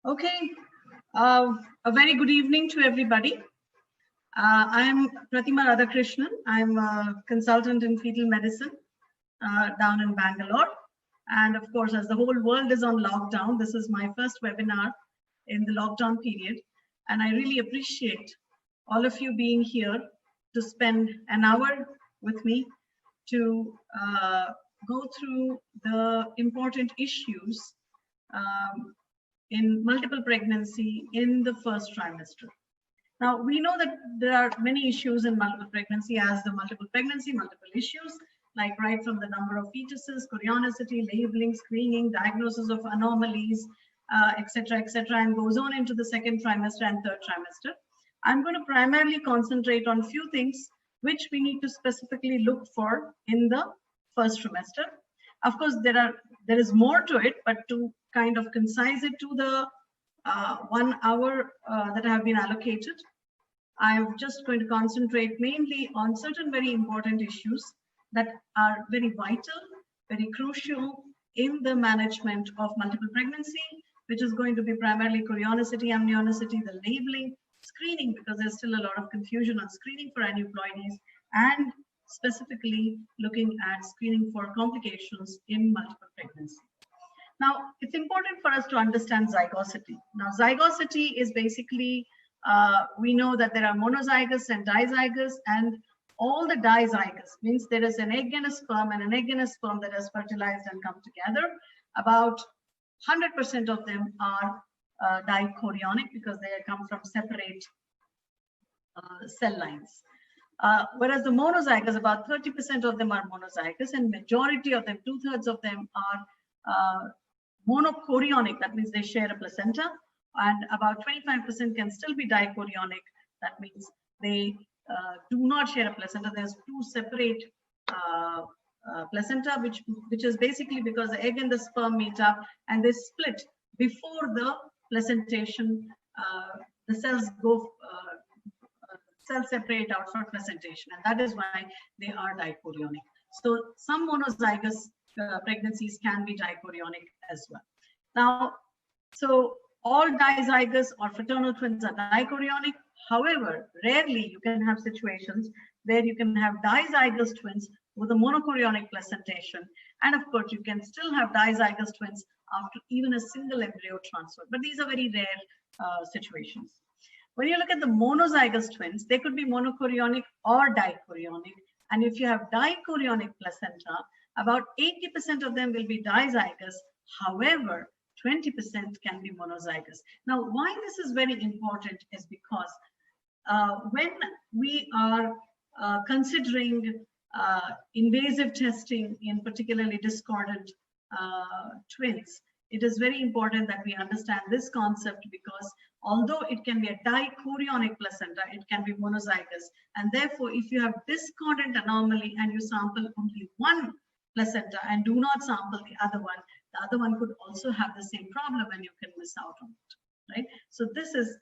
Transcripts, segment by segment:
Okay, a very good evening to everybody. I'm Pratima Radhakrishnan. I'm a consultant in fetal medicine down in Bangalore. And of course, as the whole world is on lockdown, this is my first webinar in the lockdown period. And I really appreciate all of you being here to spend an hour with me to go through the important issues in multiple pregnancy in the first trimester. Now, we know that there are many issues in multiple pregnancy as the multiple pregnancy, multiple issues, like right from the number of fetuses, chorionicity, labeling, screening, diagnosis of anomalies, etc., and goes on into the second trimester and third trimester. I'm going to primarily concentrate on a few things which we need to specifically look for in the first trimester. Of course, there is more to it, but to kind of concise it to the 1 hour that I have been allocated, I'm just going to concentrate mainly on certain very important issues that are very vital, very crucial in the management of multiple pregnancy, which is going to be primarily chorionicity, amnionicity, the labeling, screening, because there's still a lot of confusion on screening for aneuploidies, and specifically looking at screening for complications in multiple pregnancy. Now, it's important for us to understand zygosity. Now, zygosity is basically, we know that there are monozygous and dizygous, and all the dizygous means there is an egg and a sperm that has fertilized and come together. About 100% of them are dichorionic because they come from separate cell lines. Whereas the monozygous, about 30% of them are monozygous, and majority of them, 2/3 of them are monochorionic. That means they share a placenta, and about 25% can still be dichorionic. That means they do not share a placenta. There's two separate placenta, which is basically because the egg and the sperm meet up and they split before the placentation. The cells cells separate out for placentation, and that is why they are dichorionic. So some monozygous pregnancies can be dichorionic as well. Now, so all dizygous or fraternal twins are dichorionic. However, rarely you can have situations where you can have dizygous twins with a monochorionic placentation. And of course, you can still have dizygous twins after even a single embryo transfer. But these are very rare situations. When you look at the monozygous twins, they could be monochorionic or dichorionic. And if you have dichorionic placenta, about 80% of them will be dizygous. However, 20% can be monozygous. Now, why this is very important is because when we are considering invasive testing in particularly discordant twins, it is very important that we understand this concept, because although it can be a dichorionic placenta, it can be monozygous. And therefore, if you have discordant anomaly and you sample only one placenta and do not sample the other one could also have the same problem and you can miss out on it, right? So this is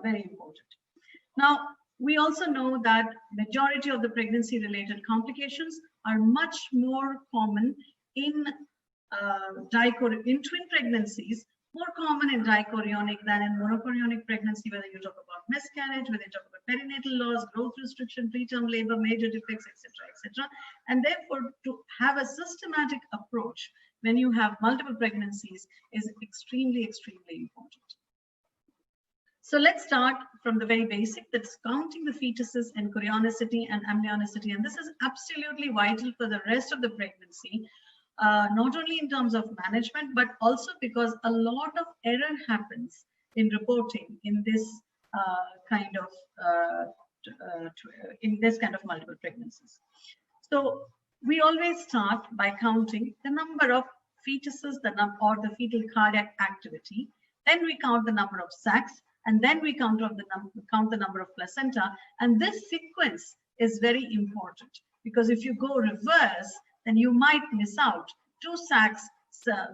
very important. Now, we also know that majority of the pregnancy related complications are much more common in twin pregnancies, more common in dichorionic than in monochorionic pregnancy, whether you talk about miscarriage, whether you talk about perinatal loss, growth restriction, preterm labor, major defects, etc. And therefore, to have a systematic approach when you have multiple pregnancies is extremely important. So let's start from the very basic, that's counting the fetuses and chorionicity and amnionicity. And this is absolutely vital for the rest of the pregnancy. Not only in terms of management, but also because a lot of error happens in reporting in this kind of multiple pregnancies. So we always start by counting the number of fetuses, or the fetal cardiac activity. Then we count the number of sacs, and then we count the number of placenta. And this sequence is very important, because if you go reverse, then you might miss out 2 sacs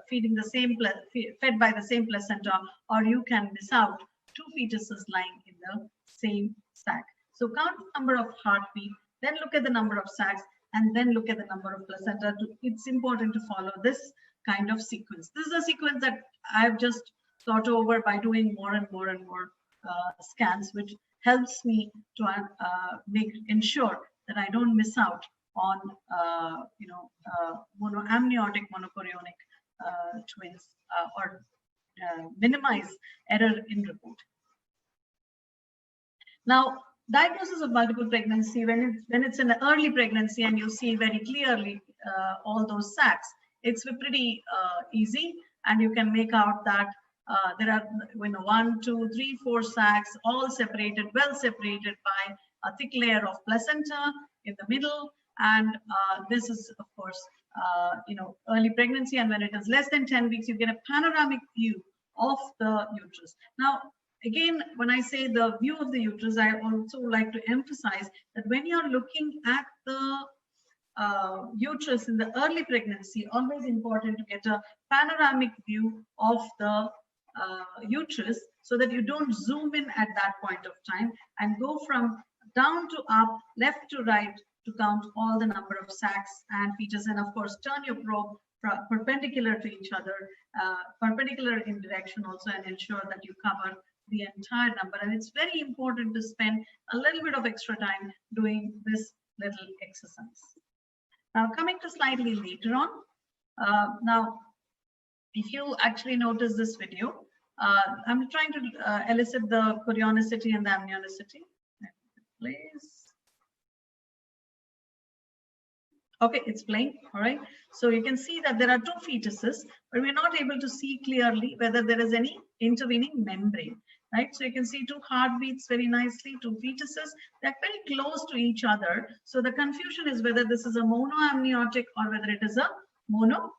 feeding the same fed by the same placenta, or you can miss out 2 fetuses lying in the same sac. So count the number of heartbeat, then look at the number of sacs, and then look at the number of placenta. It's important to follow this kind of sequence. This is a sequence that I've just sort over by doing more and more and more scans, which helps me to ensure that I don't miss out on monoamniotic monochorionic twins or minimize error in report. Now, diagnosis of multiple pregnancy, when it's in an early pregnancy and you see very clearly all those sacs, it's pretty easy, and you can make out that there are 1, 2, 3, 4 sacs, all separated, well separated by a thick layer of placenta in the middle. And this is, of course, early pregnancy. And when it is less than 10 weeks, you get a panoramic view of the uterus. Now, again, when I say the view of the uterus, I also like to emphasize that when you're looking at the uterus in the early pregnancy, always important to get a panoramic view of the uterus so that you don't zoom in at that point of time and go from down to up, left to right to count all the number of sacs and fetus. And of course, turn your probe perpendicular to each other, perpendicular in direction also, and ensure that you cover the entire number. And it's very important to spend a little bit of extra time doing this little exercise. Now, coming to slightly later on, now, if you actually notice this video, I'm trying to elicit the chorionicity and the amnionicity. Please. Okay, it's playing. All right. So you can see that there are 2 fetuses, but we're not able to see clearly whether there is any intervening membrane. Right. So you can see 2 heartbeats very nicely, 2 fetuses. They're very close to each other. So the confusion is whether this is a monoamniotic or whether it is a mono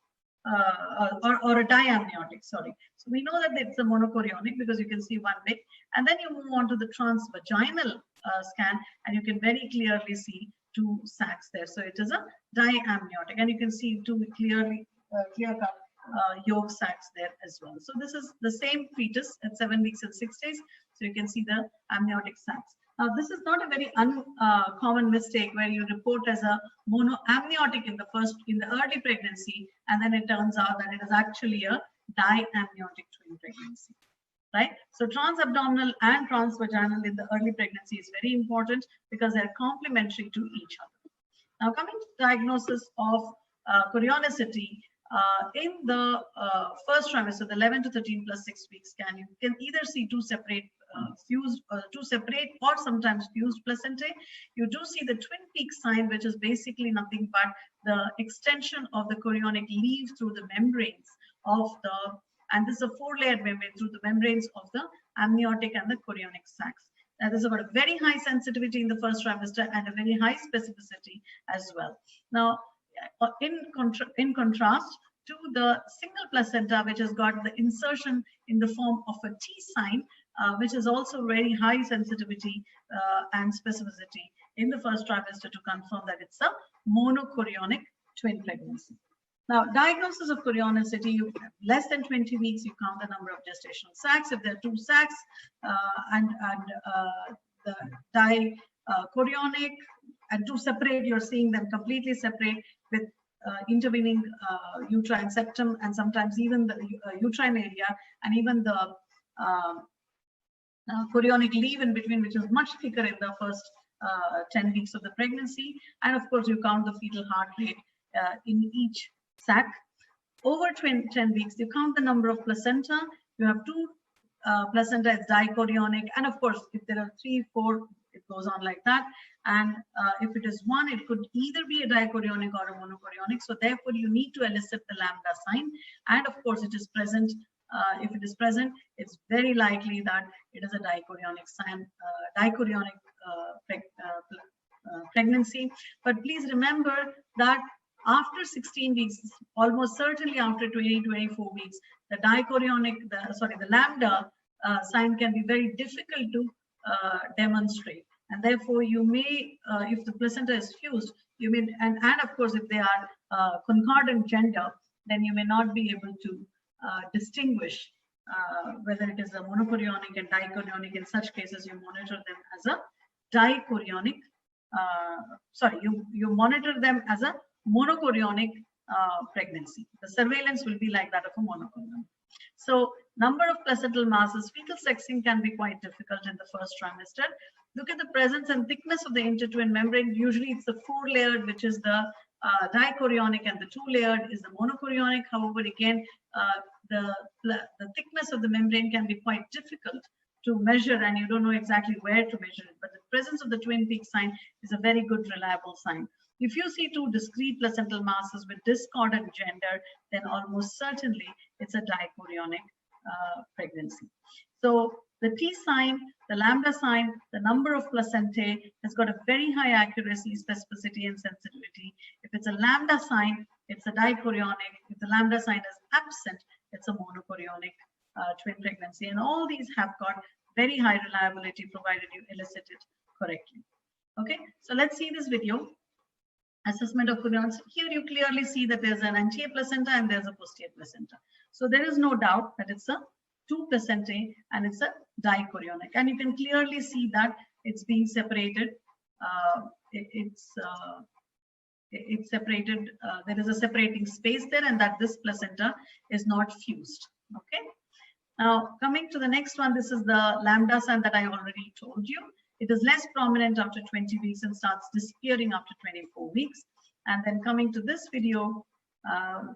or a diamniotic. Sorry. So we know that it's a monochorionic because you can see one bit, and then you move on to the transvaginal scan, and you can very clearly see 2 sacs there. So it is a diamniotic, and you can see 2 clear-cut yolk sacs there as well. So this is the same fetus at 7 weeks and 6 days. So you can see the amniotic sacs. Now, this is not a very uncommon mistake where you report as a monoamniotic in the early pregnancy, and then it turns out that it is actually a diamniotic twin pregnancy. Right? So transabdominal and transvaginal in the early pregnancy is very important because they're complementary to each other. Now, coming to diagnosis of chorionicity, in the first trimester, the 11 to 13 plus 6 weeks scan, you can either see 2 separate fused, 2 separate or sometimes fused placentae. You do see the twin peak sign, which is basically nothing but the extension of the chorionic leaf through the membranes of the, and this is a 4-layered membrane through the membranes of the amniotic and the chorionic sacs. That is about a very high sensitivity in the first trimester and a very high specificity as well. Now, in contrast to the single placenta, which has got the insertion in the form of a T sign, which is also very high sensitivity and specificity in the first trimester to confirm that it's a monochorionic twin pregnancy. Now, diagnosis of chorionicity, less than 20 weeks, you count the number of gestational sacs. If there are 2 sacs and the dichorionic, and 2 separate, you're seeing them completely separate with intervening uterine septum and sometimes even the uterine area and even the chorionic leaf in between, which is much thicker in the first 10 weeks of the pregnancy. And of course, you count the fetal heart rate in each sac. Over 10 weeks, you count the number of placenta. You have 2 placenta, it's dichorionic, and of course, if there are 3, 4, it goes on like that. And if it is 1, it could either be a dichorionic or a monochorionic. So therefore, you need to elicit the lambda sign. And of course, it is present. If it is present, it's very likely that it is a dichorionic sign, dichorionic pregnancy. But please remember that after 16 weeks, almost certainly after 20-24 weeks, the dichorionic, the lambda sign can be very difficult to demonstrate. And therefore, you may, if the placenta is fused, you may, and of course, if they are concordant gender, then you may not be able to distinguish whether it is a monochorionic and dichorionic. In such cases, you monitor them as a dichorionic. You monitor them as a monochorionic pregnancy. The surveillance will be like that of a monochorionic. So Number of placental masses. Fetal sexing can be quite difficult in the first trimester. Look at the presence and thickness of the intertwined membrane. Usually it's the 4-layered, which is the dichorionic, and the 2-layered is the monochorionic. However, again, the thickness of the membrane can be quite difficult to measure, and you don't know exactly where to measure it. But the presence of the twin peak sign is a very good, reliable sign. If you see 2 discrete placental masses with discordant gender, then almost certainly it's a dichorionic pregnancy. So the T sign, the lambda sign, the number of placentae has got a very high accuracy, specificity, and sensitivity. If it's a lambda sign, it's a dichorionic. If the lambda sign is absent, it's a monochorionic twin pregnancy. And all these have got very high reliability provided you elicit it correctly. Okay, so let's see this video. Assessment of chorions. Here you clearly see that there's an anterior placenta and there's a posterior placenta. So there is no doubt that it's a 2 placentae and it's a dichorionic. And you can clearly see that it's being separated. It's separated. There is a separating space there, and that this placenta is not fused. Okay. Now coming to the next one, this is the lambda sign that I already told you. It is less prominent after 20 weeks and starts disappearing after 24 weeks. And then coming to this video,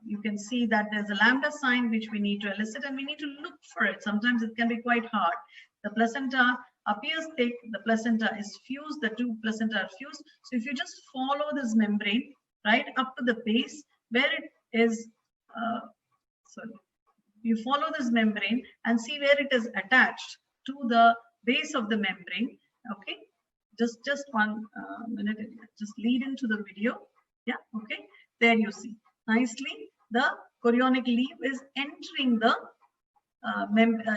you can see that there's a lambda sign which we need to elicit, and we need to look for it. Sometimes it can be quite hard. The placenta appears thick, the placenta is fused, the 2 placenta are fused. So if you just follow this membrane right up to the base where it is, you follow this membrane and see where it is attached to the base of the membrane. Okay, just one minute, just lead into the video. Yeah, okay, there you see nicely the chorionic leaf is entering the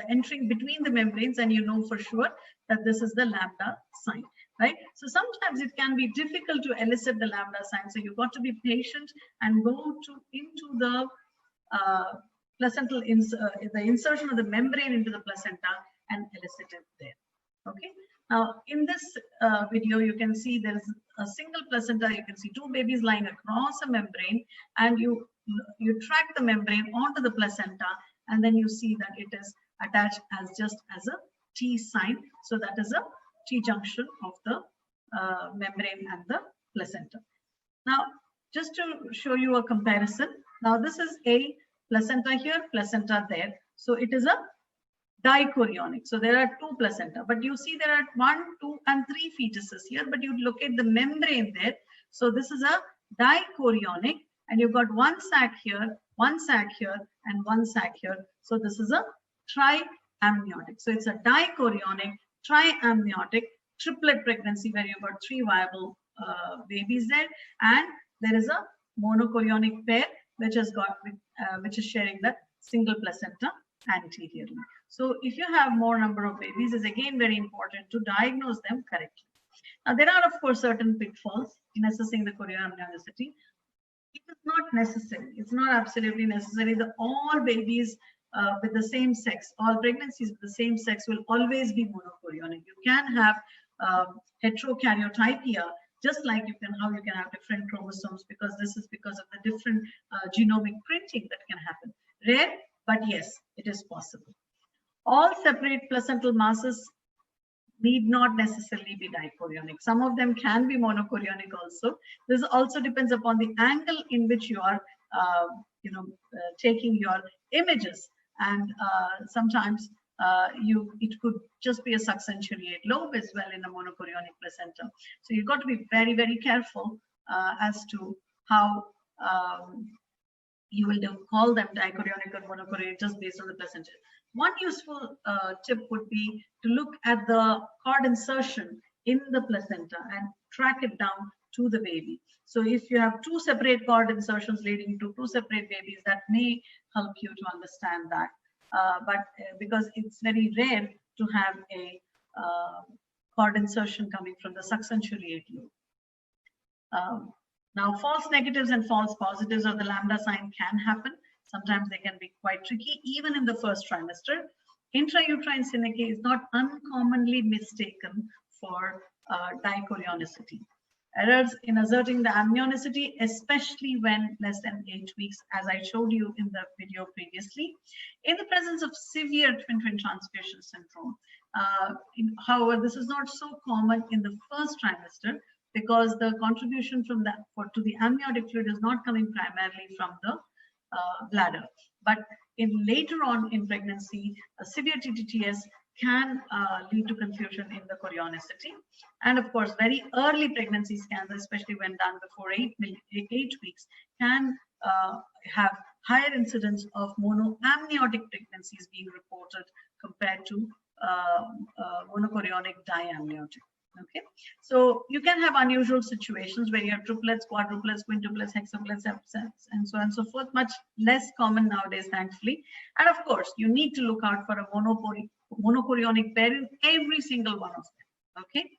entering between the membranes, and you know for sure that this is the lambda sign, right? So sometimes it can be difficult to elicit the lambda sign, so you've got to be patient and go into the placental the insertion of the membrane into the placenta and elicit it there. Okay. Now, in this video, you can see there is a single placenta. You can see 2 babies lying across a membrane, and you track the membrane onto the placenta, and then you see that it is attached as just as a T sign. So that is a T junction of the membrane and the placenta. Now, just to show you a comparison. Now, this is a placenta here, placenta there. So it is a dichorionic. So there are 2 placenta, but you see there are 1, 2, and 3 fetuses here, but you locate the membrane there. So this is a dichorionic, and you've got 1 sac here, 1 sac here, and 1 sac here. So this is a triamniotic. So it's a dichorionic, triamniotic triplet pregnancy where you've got 3 viable babies there, and there is a monochorionic pair which has got which is sharing that single placenta anteriorly. So if you have more number of babies, it's again very important to diagnose them correctly. Now there are of course certain pitfalls in assessing the chorioamnionicity. It is not necessary. It's not absolutely necessary that all babies with the same sex, all pregnancies with the same sex will always be monochorionic. You can have heterokaryotypia, just like how you can have different chromosomes, because this is because of the different genomic printing that can happen. Rare, but yes, it is possible. All separate placental masses need not necessarily be dichorionic. Some of them can be monochorionic also. This also depends upon the angle in which you are, taking your images, and sometimes it could just be a subsensuate lobe as well in a monochorionic placenta. So you've got to be very, very careful as to how you will call them dichorionic or monochorionic just based on the placenta. One useful tip would be to look at the cord insertion in the placenta and track it down to the baby. So if you have 2 separate cord insertions leading to 2 separate babies, that may help you to understand that. But because it's very rare to have a cord insertion coming from the subsensuate lobe. Now, false negatives and false positives of the lambda sign can happen. Sometimes they can be quite tricky, even in the first trimester. Intrauterine synechia is not uncommonly mistaken for dichorionicity. Errors in asserting the amnioticity, especially when less than 8 weeks, as I showed you in the video previously. In the presence of severe twin-twin transfusion syndrome, however, this is not so common in the first trimester because the contribution from to the amniotic fluid is not coming primarily from the bladder. But later on in pregnancy, a severe TTTS can lead to confusion in the chorionicity. And of course, very early pregnancy scans, especially when done before 8 weeks, can have higher incidence of monoamniotic pregnancies being reported compared to monochorionic diamniotic. Okay, so you can have unusual situations where you have triplets, quadruplets, quintuplets, hexaplets, and so on and so forth. Much less common nowadays, thankfully. And of course, you need to look out for a monochorionic pair in every single one of them. Okay,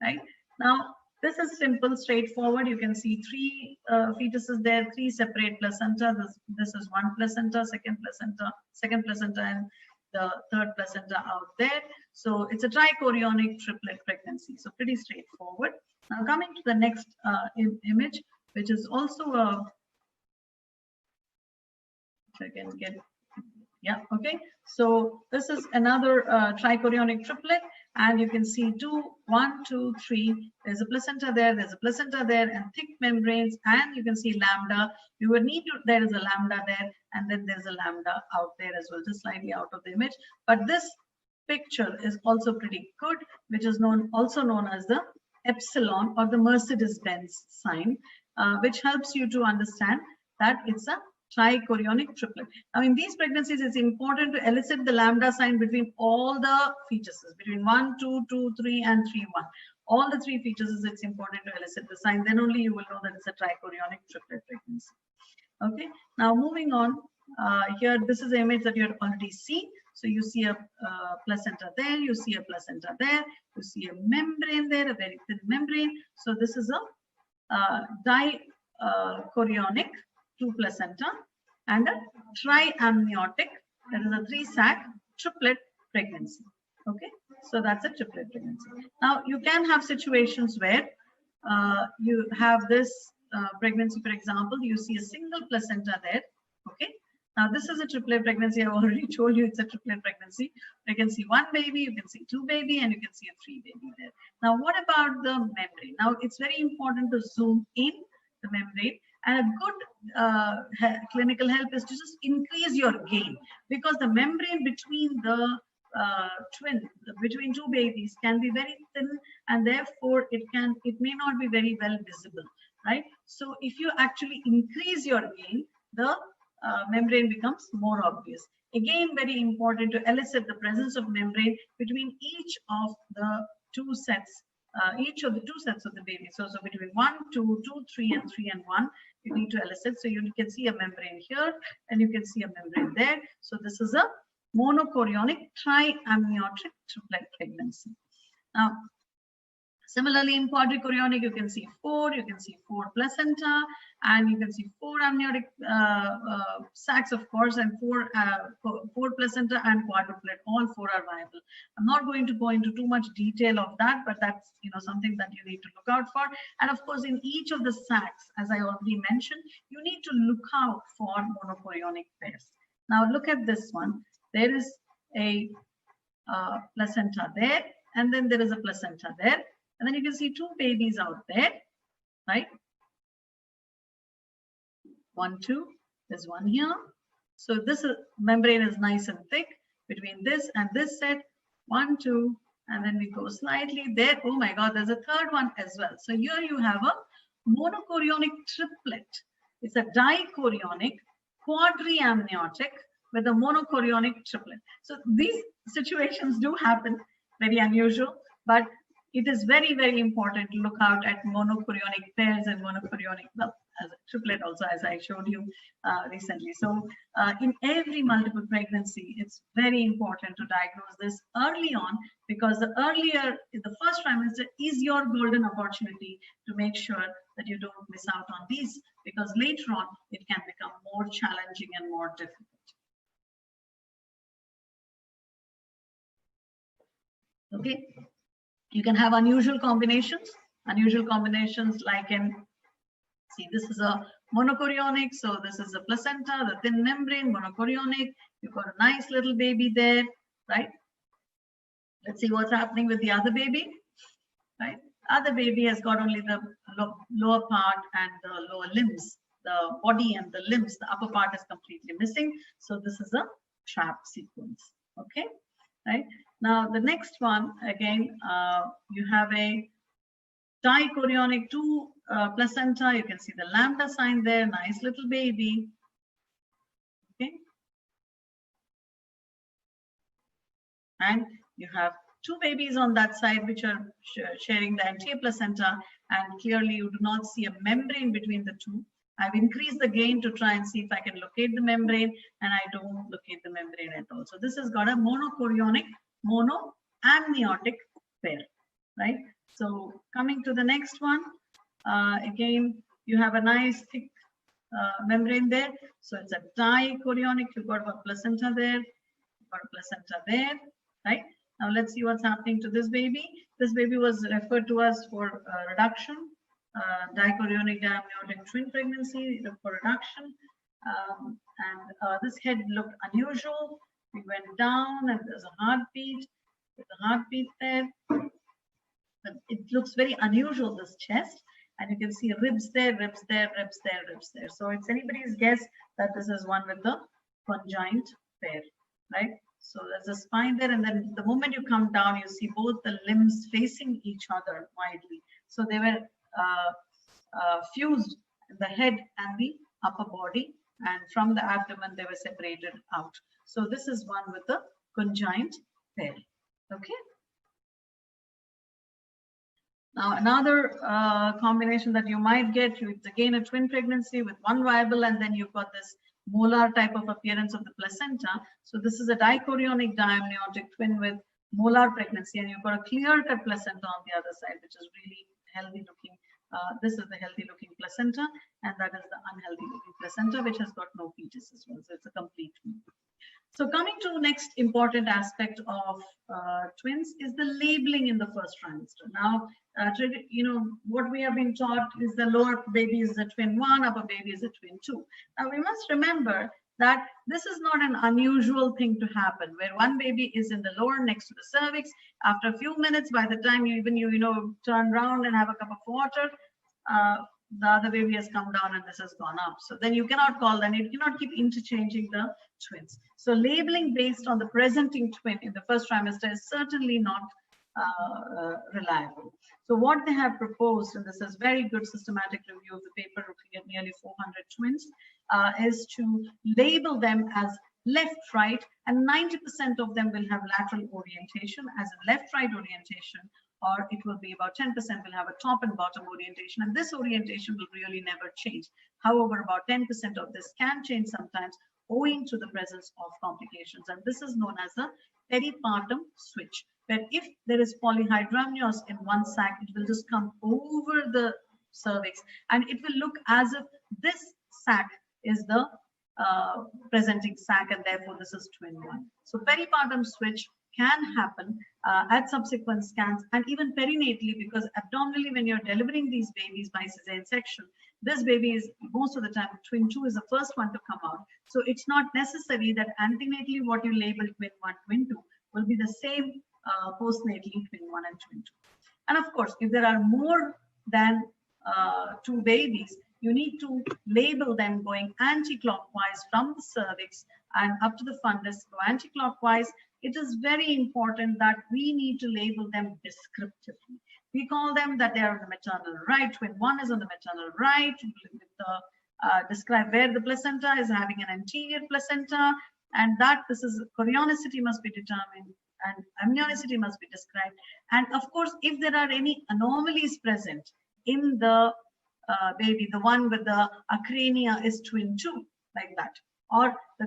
right now this is simple, straightforward. You can see 3 fetuses there, 3 separate placenta. This is one placenta, second placenta, and the third placenta out there. So it's a trichorionic triplet pregnancy. So pretty straightforward. Now coming to the next image, which is also a, if I can get, yeah, okay. So this is another trichorionic triplet, and you can see 1, 2, 3. There's a placenta there, there's a placenta there, and thick membranes, and you can see lambda. You would need to, there is a lambda there, and then there's a lambda out there as well, just slightly out of the image. But this picture is also pretty good, which is also known as the epsilon or the Mercedes-Benz sign, which helps you to understand that it's a trichorionic triplet. Now in these pregnancies, it's important to elicit the lambda sign between all the fetuses, between 1, 2, 2, 3, and 3, 1. All the 3 fetuses, it's important to elicit the sign. Then only you will know that it's a trichorionic triplet pregnancy. Okay, now moving on, here, this is the image that you have already seen. So you see a placenta there, you see a placenta there, you see a membrane there, a very thin membrane. So this is a dichorionic 2 placenta and a triamniotic, that is a 3-sac triplet pregnancy. Okay, so that's a triplet pregnancy. Now you can have situations where you have this pregnancy, for example, you see a single placenta there. Okay, now this is a triplet pregnancy. I've already told you it's a triplet pregnancy. You can see 1 baby, you can see 2 baby, and you can see a 3 baby there. Now what about the membrane? Now it's very important to zoom in the membrane. And a good clinical help is to just increase your gain, because the membrane between the between 2 babies can be very thin, and therefore it may not be very well visible, right? So if you actually increase your gain, the membrane becomes more obvious. Again, very important to elicit the presence of membrane between each of the 2 sets. Each of the 2 sets of the baby. So between 1, 2, 2, 3, and 3 and 1, you need to elicit. So you can see a membrane here, and you can see a membrane there. So this is a monochorionic triamniotic triplet pregnancy. Now, similarly, in quadrichorionic, you can see 4, you can see 4 placenta, and you can see 4 amniotic sacs, of course, and 4 placenta and quadruplet. All 4 are viable. I'm not going to go into too much detail of that, but that's something that you need to look out for. And of course, in each of the sacs, as I already mentioned, you need to look out for monochorionic pairs. Now look at this one. There is a placenta there, and then there is a placenta there. And then you can see 2 babies out there, right? 1, 2, there's 1 here. So this membrane is nice and thick between this and this set. 1, 2, and then we go slightly there. Oh my God, there's a 3rd one as well. So here you have a monochorionic triplet. It's a dichorionic quadriamniotic with a monochorionic triplet. So these situations do happen, very unusual, but it is very, very important to look out at monochorionic pairs and monochorionic, well, as a triplet also, as I showed you recently. So in every multiple pregnancy, it's very important to diagnose this early on, because the earlier, the first trimester is your golden opportunity to make sure that you don't miss out on these, because later on it can become more challenging and more difficult. Okay. You can have unusual combinations Unusual combinations like in, see, this is a monochorionic, so this is a placenta, the thin membrane, monochorionic. You've got a nice little baby there, right? Let's see what's happening with the other baby, right? Other baby has got only the lower part and the lower limbs, the body and the limbs. The upper part is completely missing. So this is a trap sequence, okay? Right? Now the next one, again, you have a dichorionic 2 placenta. You can see the lambda sign there, nice little baby, okay? And you have 2 babies on that side which are sharing the anterior placenta, and clearly you do not see a membrane between the two. I've increased the gain to try and see if I can locate the membrane, and I don't locate the membrane at all. So this has got a monochorionic, monoamniotic pair, right? So coming to the next one, again, you have a nice thick membrane there. So it's a dichorionic. You've got a placenta there, you've got a placenta there, right? Now let's see what's happening to this baby. This baby was referred to us for reduction, dichorionic diamniotic twin pregnancy for reduction. And this head looked unusual. We went down and there's a heartbeat. There's a heartbeat there. But it looks very unusual, this chest. And you can see ribs there, ribs there, ribs there, ribs there. So it's anybody's guess that this is one with the conjoint pair, right? So there's a spine there, and then the moment you come down, you see both the limbs facing each other widely. So they were fused, the head and the upper body, and from the abdomen they were separated out. So this is one with the conjoint pair, okay? Now another combination that you might get, it's again a twin pregnancy with one viable, and then you've got this molar type of appearance of the placenta. So this is a dichorionic diamniotic twin with molar pregnancy, and you've got a clear-cut placenta on the other side, which is really healthy looking. This is the healthy looking placenta, and that is the unhealthy looking placenta, which has got no fetus as well. So it's a complete twin. So coming to next important aspect of twins is the labeling in the first trimester. Now, you know, what we have been taught is the lower baby is a twin 1, upper baby is a twin 2. Now, we must remember that this is not an unusual thing to happen, where one baby is in the lower next to the cervix. After a few minutes, by the time you turn around and have a cup of water, the other baby has come down and this has gone up. So then you cannot call them, you cannot keep interchanging the twins. So labeling based on the presenting twin in the first trimester is certainly not reliable. So what they have proposed, and this is very good systematic review of the paper looking at nearly 400 twins, is to label them as left, right, and 90% of them will have lateral orientation as a left-right orientation, or it will be about 10% will have a top and bottom orientation, and this orientation will really never change. However, about 10% of this can change sometimes owing to the presence of complications, and this is known as the peripartum switch, where if there is polyhydramnios in one sac, it will just come over the cervix, and it will look as if this sac is the presenting sac, and therefore this is twin 1. So peripartum switch can happen at subsequent scans and even perinatally, because abdominally when you're delivering these babies by cesarean section, this baby is most of the time twin 2 is the first one to come out. So it's not necessary that antenatally what you label twin 1, twin 2 will be the same postnatally twin 1 and twin 2. And of course, if there are more than 2 babies, you need to label them going anti-clockwise from the cervix and up to the fundus, go anti-clockwise. It is very important that we need to label them descriptively. We call them that they are on the maternal right. Twin 1 is on the maternal right. Describe where the placenta is having an anterior placenta, and that this is chorionicity must be determined and amnionicity must be described. And of course, if there are any anomalies present in the baby, the one with the acrania is twin 2, like that, or the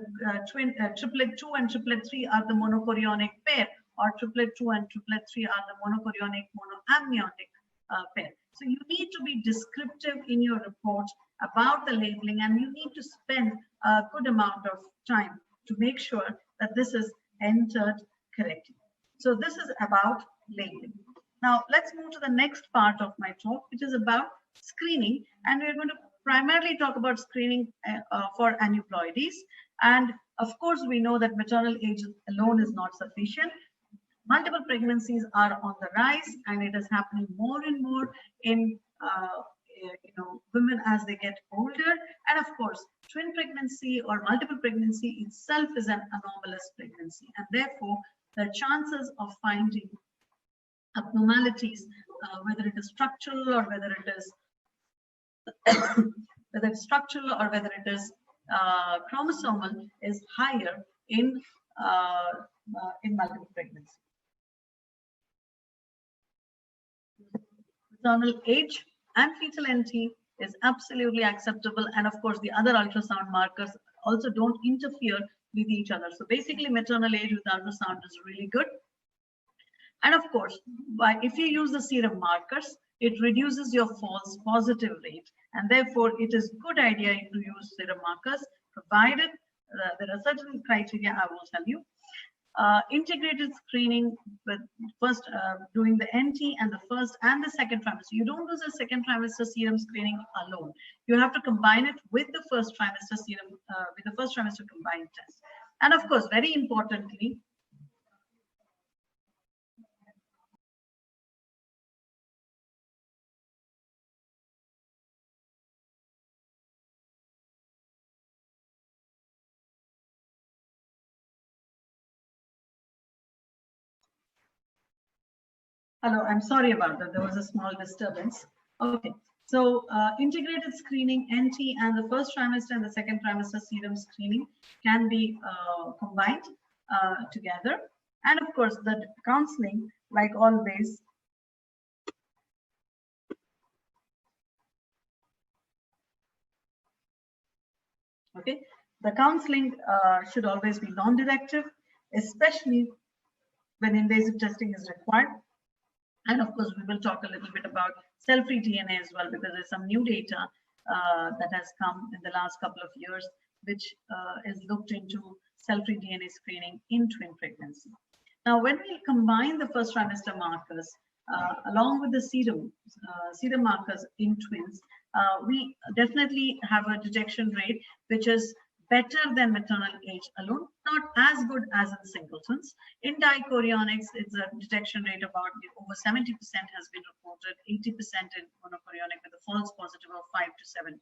triplet 2 and triplet 3 are the monochorionic pair, or triplet 2 and triplet 3 are the monochorionic monoamniotic pair. So you need to be descriptive in your report about the labeling, and you need to spend a good amount of time to make sure that this is entered correctly. So this is about labeling. Now let's move to the next part of my talk, which is about screening, and we're going to primarily talk about screening for aneuploidies. And of course, we know that maternal age alone is not sufficient. Multiple pregnancies are on the rise, and it is happening more and more in women as they get older. And of course, twin pregnancy or multiple pregnancy itself is an anomalous pregnancy, and therefore the chances of finding abnormalities, whether it is structural or whether it is chromosomal, is higher in multiple pregnancy. Maternal age and fetal NT is absolutely acceptable, and of course the other ultrasound markers also don't interfere with each other. So basically maternal age with ultrasound is really good. And of course, if you use the serum markers, it reduces your false positive rate, and therefore it is good idea to use serum markers, provided there are certain criteria I will tell you. Integrated screening with first doing the NT and the first and the second trimester. You don't do the second trimester serum screening alone. You have to combine it with the first trimester serum, with the first trimester combined test. And of course, very importantly, hello, I'm sorry about that. There was a small disturbance. Okay, so integrated screening, NT, and the first trimester and the second trimester serum screening can be combined together. And of course, the counseling, like always, okay, the counseling should always be non-directive, especially when invasive testing is required. And of course, we will talk a little bit about cell-free DNA as well, because there's some new data that has come in the last couple of years, which is looked into cell-free DNA screening in twin pregnancy. Now, when we combine the first trimester markers along with the serum markers in twins, we definitely have a detection rate which is better than maternal age alone, not as good as in singletons. In dichorionics, it's a detection rate about over 70% has been reported, 80% in monochorionic with a false positive of 5 to 7%.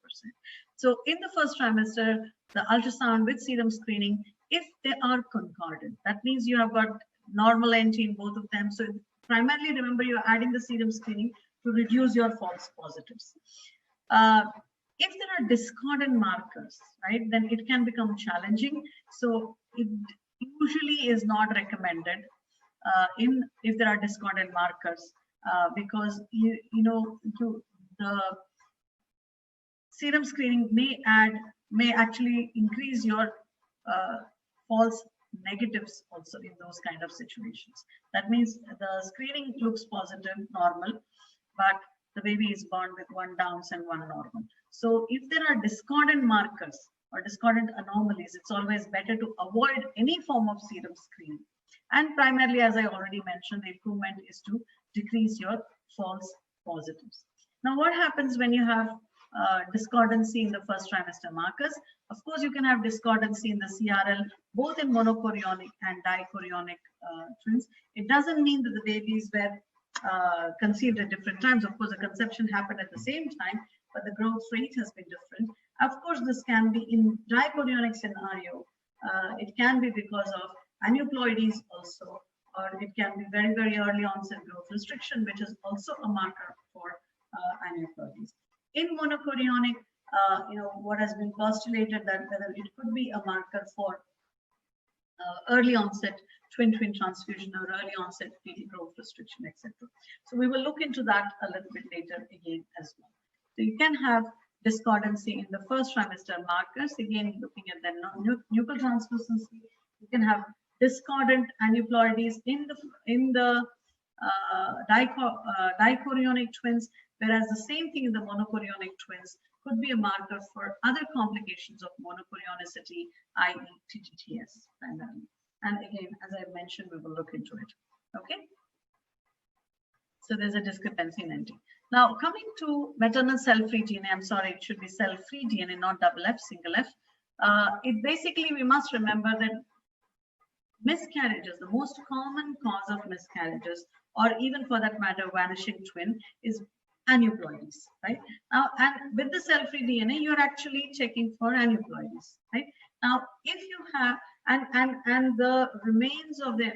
So in the first trimester, the ultrasound with serum screening, if they are concordant, that means you have got normal NT in both of them. So primarily, remember, you're adding the serum screening to reduce your false positives. If there are discordant markers, right, then it can become challenging. So it usually is not recommended if there are discordant markers, because the serum screening may actually increase your false negatives also in those kind of situations. That means the screening looks positive, normal, but the baby is born with one Downs and one normal. So if there are discordant markers or discordant anomalies, it's always better to avoid any form of serum screening. And primarily, as I already mentioned, the improvement is to decrease your false positives. Now, what happens when you have discordancy in the first trimester markers? Of course, you can have discordancy in the CRL, both in monochorionic and dichorionic twins. It doesn't mean that the babies were conceived at different times. Of course, the conception happened at the same time, but the growth rate has been different. Of course, this can be in dichorionic scenario. It can be because of aneuploidies also, or it can be very, very early onset growth restriction, which is also a marker for aneuploidies. In monochorionic, what has been postulated that whether it could be a marker for early onset twin-twin transfusion or early onset fetal growth restriction, etc. So we will look into that a little bit later again as well. So you can have discordancy in the first trimester markers. Again, looking at the nuchal translucency, you can have discordant aneuploidies in the dichorionic twins, whereas the same thing in the monochorionic twins could be a marker for other complications of monochorionicity, i.e. TTTS primarily. And again, as I mentioned, we will look into it. Okay. So there's a discrepancy in NT. Now coming to maternal cell-free DNA, I'm sorry, it should be cell-free DNA, not double F, single F. It basically, we must remember that miscarriages, the most common cause of miscarriages, or even for that matter, vanishing twin, is aneuploidies, right? Now, and with the cell-free DNA, you're actually checking for aneuploidies, right? Now, if you have, and the remains of the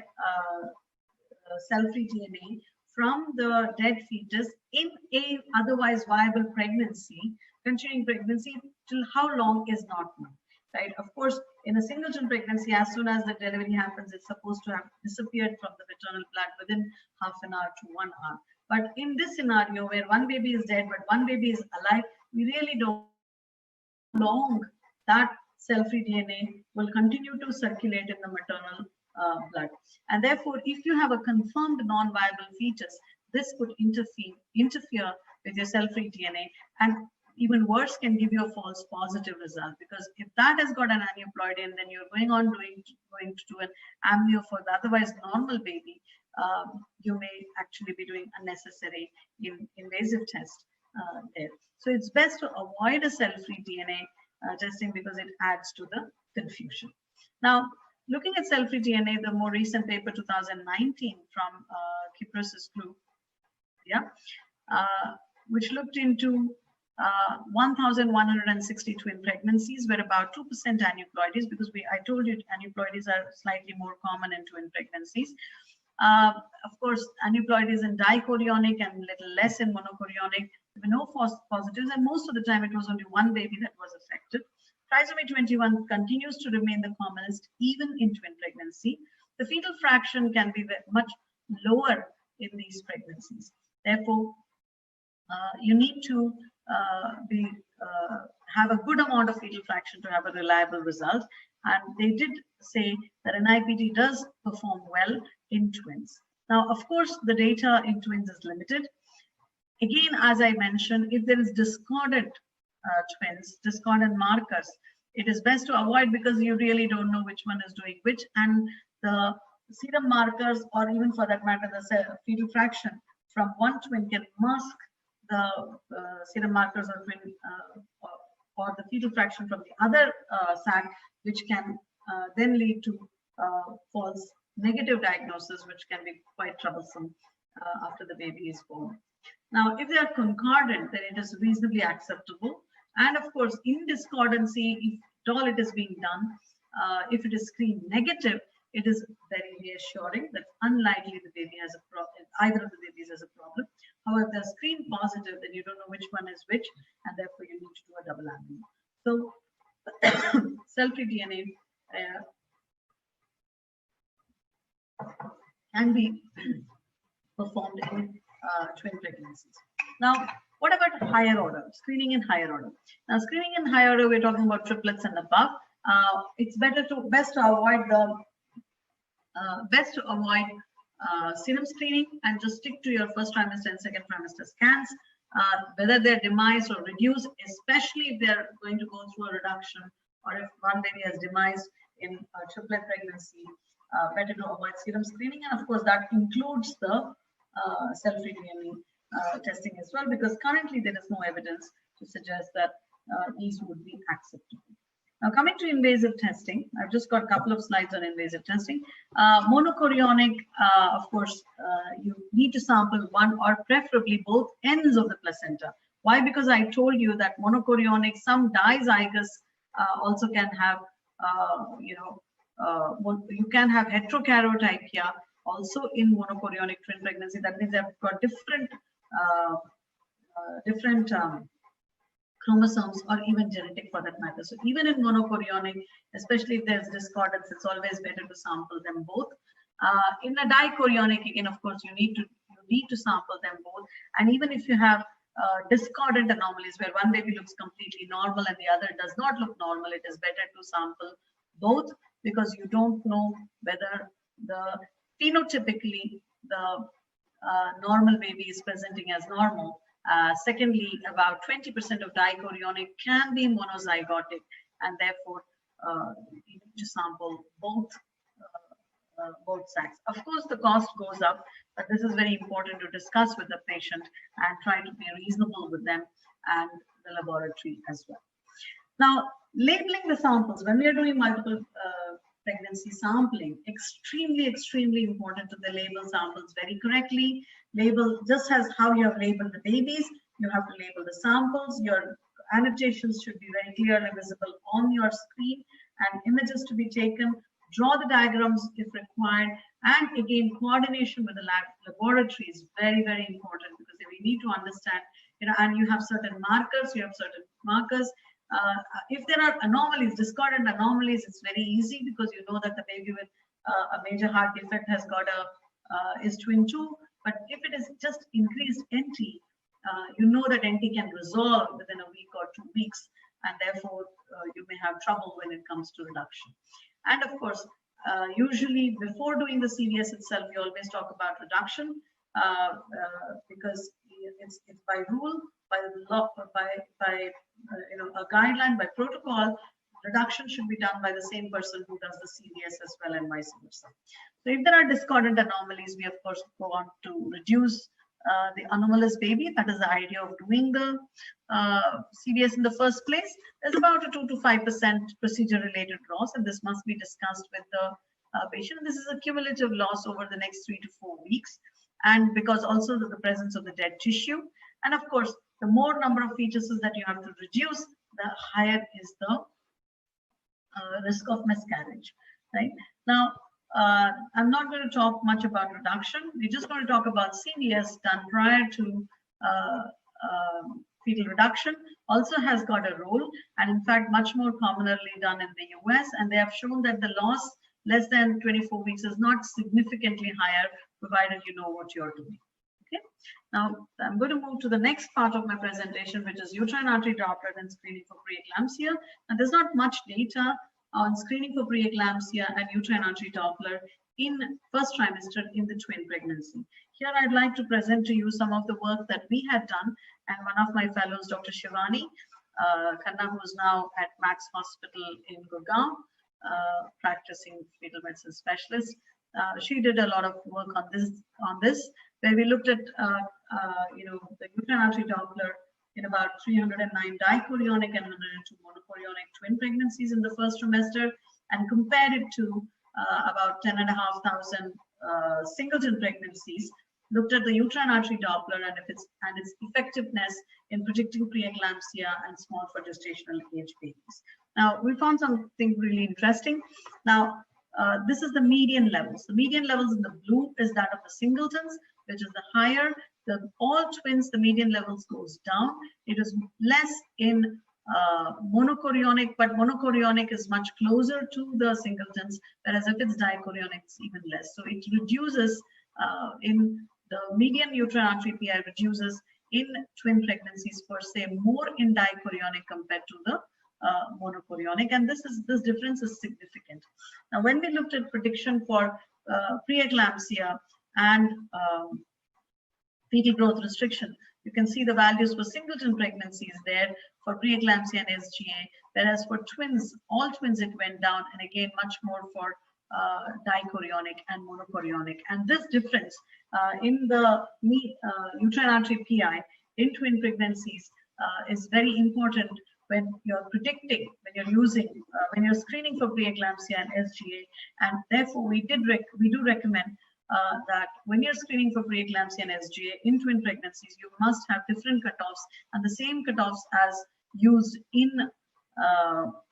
cell-free DNA from the dead fetus in a otherwise viable pregnancy, continuing pregnancy, till how long is not known, right? Of course, in a singleton pregnancy, as soon as the delivery happens, it's supposed to have disappeared from the maternal blood within half an hour to 1 hour. But in this scenario where one baby is dead, but one baby is alive, we really don't know how long that cell-free DNA will continue to circulate in the maternal blood. And therefore, if you have a confirmed non-viable fetus, this could interfere with your cell-free DNA, and even worse, can give you a false positive result, because if that has got an aneuploidy and then you're going to do an amnio for the otherwise normal baby, you may actually be doing unnecessary invasive test there. So it's best to avoid a cell-free DNA testing, because it adds to the confusion. Now, looking at cell-free DNA, the more recent paper 2019 from Kypros' group, which looked into 1,160 twin pregnancies, where about 2% aneuploidies, because I told you aneuploidies are slightly more common in twin pregnancies. Of course, aneuploidies in dichorionic and little less in monochorionic. There were no false positives, and most of the time it was only one baby that was affected. Trisomy 21 continues to remain the commonest even in twin pregnancy. The fetal fraction can be much lower in these pregnancies. Therefore, you need to have a good amount of fetal fraction to have a reliable result. And they did say that NIPT does perform well in twins. Now, of course, the data in twins is limited. Again, as I mentioned, if there is discordant twins, discordant markers, it is best to avoid, because you really don't know which one is doing which, and the serum markers, or even for that matter, the fetal fraction from one twin can mask the serum markers of twin or the fetal fraction from the other sac, which can then lead to false negative diagnosis, which can be quite troublesome after the baby is born. Now, if they are concordant, then it is reasonably acceptable. And of course, in discordancy, if at all it is being done, if it is screen negative, it is very reassuring that unlikely the baby has a problem, either of the babies has a problem. However, if they're screen positive, then you don't know which one is which, and therefore you need to do a double amnio. So cell-free DNA can be performed in twin pregnancies. Now, what about higher order, screening in higher order? Now, screening in higher order, we're talking about triplets and above. It's best to avoid serum screening and just stick to your first trimester and second trimester scans. Whether they're demised or reduced, especially if they're going to go through a reduction, or if one baby has demised in a triplet pregnancy, better to avoid serum screening. And of course, that includes the cell-free DNA testing as well, because currently there is no evidence to suggest that these would be acceptable. Now, coming to invasive testing, I've just got a couple of slides on invasive testing. Monochorionic, of course, you need to sample one or preferably both ends of the placenta. Why? Because I told you that monochorionic, some dizygous also can have, you can have heterokaryotypia also in monochorionic twin pregnancy. That means they've got different chromosomes, or even genetic for that matter. So even in monochorionic, especially if there's discordance, it's always better to sample them both. In a dichorionic, again, of course, you need to sample them both. And even if you have discordant anomalies where one baby looks completely normal and the other does not look normal, it is better to sample both, because you don't know whether phenotypically the normal baby is presenting as normal. Secondly, about 20% of dichorionic can be monozygotic, and therefore you need to sample both both sides. Of course, the cost goes up, but this is very important to discuss with the patient and try to be reasonable with them and the laboratory as well. Now, labeling the samples, when we are doing multiple pregnancy sampling, extremely important to the label samples very correctly. Label just as how you have labeled the babies, you have to label the samples. Your annotations should be very clearly visible on your screen and images to be taken. Draw the diagrams if required, and again, coordination with the laboratory is very important, because we need to understand, and you have certain markers, if there are anomalies, discordant anomalies, it's very easy, because you know that the baby with a major heart defect has got is twin 2. But if it is just increased NT, you know that NT can resolve within a week or 2 weeks, and therefore you may have trouble when it comes to reduction. And of course, usually before doing the CVS itself, we always talk about reduction, because it's by rule, by law, by a guideline, by protocol. Reduction should be done by the same person who does the CVS as well, and vice versa. So if there are discordant anomalies, we of course go on to reduce the anomalous baby. That is the idea of doing the CVS in the first place. There's about a 2 to 5% procedure-related loss, and this must be discussed with the patient. This is a cumulative loss over the next 3 to 4 weeks, and because also the presence of the dead tissue. And of course, the more number of fetuses that you have to reduce, the higher is the risk of miscarriage. Right now, I'm not going to talk much about reduction. We're just going to talk about CVS done prior to fetal reduction. Also has got a role, and in fact, much more commonly done in the US. And they have shown that the loss less than 24 weeks is not significantly higher, provided you know what you're doing. Okay. Now, I'm going to move to the next part of my presentation, which is uterine artery Doppler and screening for preeclampsia. And there's not much data on screening for preeclampsia and uterine artery Doppler in first trimester in the twin pregnancy. Here, I'd like to present to you some of the work that we had done, and one of my fellows, Dr. Shivani Khanna, who is now at Max Hospital in Gurgaon, practicing fetal medicine specialist. She did a lot of work on this, where we looked at the uterine artery Doppler in about 309 dichorionic and 102 monochorionic twin pregnancies in the first trimester, and compared it to about 10,500 singleton pregnancies. Looked at the uterine artery Doppler and its effectiveness in predicting preeclampsia and small for gestational age babies. Now, we found something really interesting. Now, this is the median levels. The median levels in the blue is that of the singletons, which is the higher. All twins, the median levels goes down. It is less in monochorionic, but monochorionic is much closer to the singletons, whereas if it's dichorionic, it's even less. So it reduces in the median uterine artery PI reduces in twin pregnancies per se more in dichorionic compared to the monochorionic, and this difference is significant. Now, when we looked at prediction for preeclampsia and fetal growth restriction, you can see the values for singleton pregnancies there for preeclampsia and SGA, whereas for twins, all twins, it went down, and again much more for dichorionic and monochorionic. And this difference in the uterine artery PI in twin pregnancies is very important when you're predicting, when you're using, when you're screening for preeclampsia and SGA. And therefore, we do recommend that when you're screening for preeclampsia and SGA in twin pregnancies, you must have different cutoffs, and the same cutoffs as used in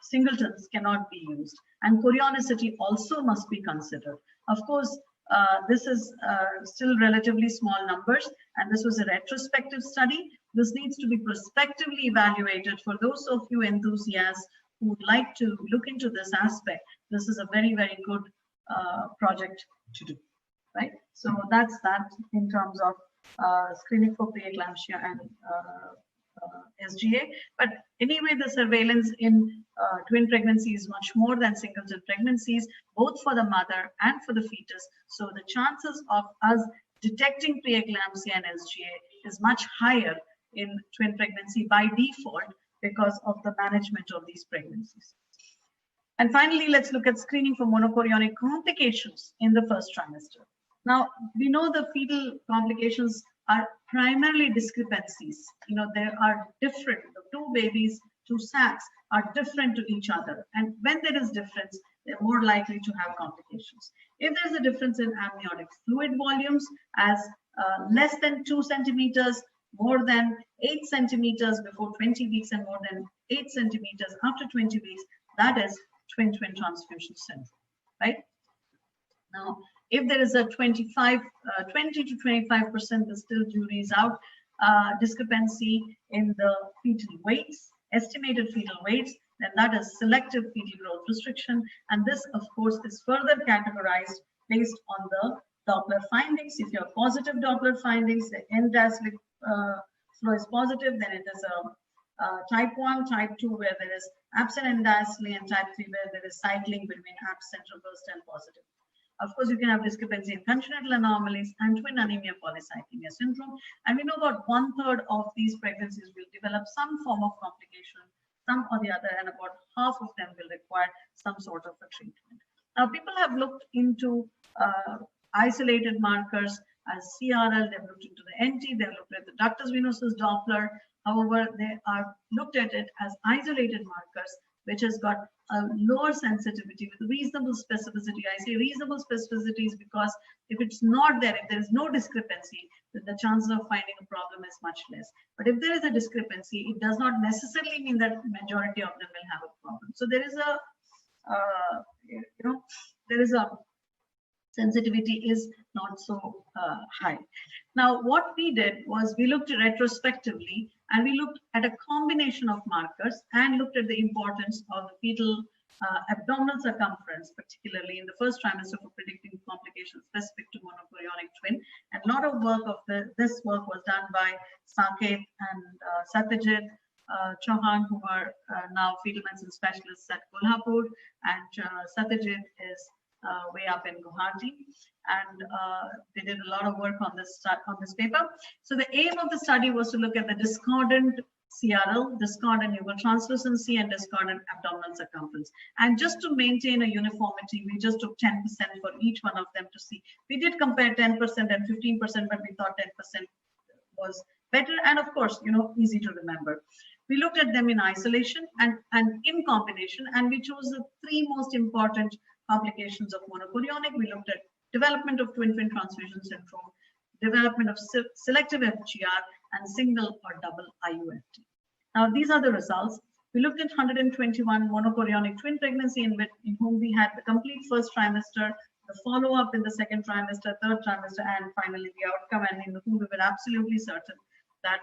singletons cannot be used. And chorionicity also must be considered. Of course, this is still relatively small numbers, and this was a retrospective study. This needs to be prospectively evaluated for those of you enthusiasts who would like to look into this aspect. This is a very, very good project to do, right? So that's that in terms of screening for preeclampsia and SGA. But anyway, the surveillance in twin pregnancy is much more than singleton pregnancies, both for the mother and for the fetus. So the chances of us detecting preeclampsia and SGA is much higher in twin pregnancy by default because of the management of these pregnancies. And finally, let's look at screening for monochorionic complications in the first trimester. Now, we know the fetal complications are primarily discrepancies. You know, they are different. The two babies, two sacs are different to each other. And when there is difference, they're more likely to have complications. If there's a difference in amniotic fluid volumes as less than 2 centimeters, more than 8 centimeters before 20 weeks, and more than 8 centimeters after 20 weeks, that is twin-twin transfusion syndrome, right? Now, if there is a 20 to 25%, the still jury's out, discrepancy in the fetal weights, estimated fetal weights, then that is selective fetal growth restriction. And this, of course, is further categorized based on the Doppler findings. If you have positive Doppler findings, the end-diastolic flow is positive, then it is a type 1, type 2, where there is absent end-diastole, and type 3, where there is cycling between absent, reversed, and positive. Of course, you can have discrepancy in congenital anomalies and twin anemia polycythemia syndrome. And we know about 1/3 of these pregnancies will develop some form of complication, some or the other, and about half of them will require some sort of a treatment. Now, people have looked into isolated markers as CRL, they've looked into the NT, they've looked at the ductus venosus Doppler. However, they are looked at it as isolated markers, which has got a lower sensitivity with reasonable specificity. I say reasonable specificity is because if it's not there, if there is no discrepancy, then the chances of finding a problem is much less. But if there is a discrepancy, it does not necessarily mean that majority of them will have a problem. So there is a, there is a sensitivity is not so high. Now, what we did was we looked retrospectively, and we looked at a combination of markers and looked at the importance of the fetal abdominal circumference, particularly in the first trimester, for predicting complications specific to monochorionic twin. And a lot of work of this work was done by Saket and Satyajit Chauhan, who are now fetal medicine specialists at Kolhapur, and Satyajit is way up in Guwahati, and they did a lot of work on this paper. So the aim of the study was to look at the discordant CRL, discordant nuptial translucency, and discordant abdominal circumference. And just to maintain a uniformity, we just took 10% for each one of them to see. We did compare 10% and 15%, but we thought 10% was better, and of course, easy to remember. We looked at them in isolation and in combination, and we chose the 3 most important complications of monochorionic. We looked at development of twin-twin transfusion syndrome, development of selective FGR, and single or double IUFT. Now, these are the results. We looked at 121 monochorionic twin pregnancy in whom we had the complete first trimester, the follow-up in the second trimester, third trimester, and finally the outcome, and in whom we were absolutely certain that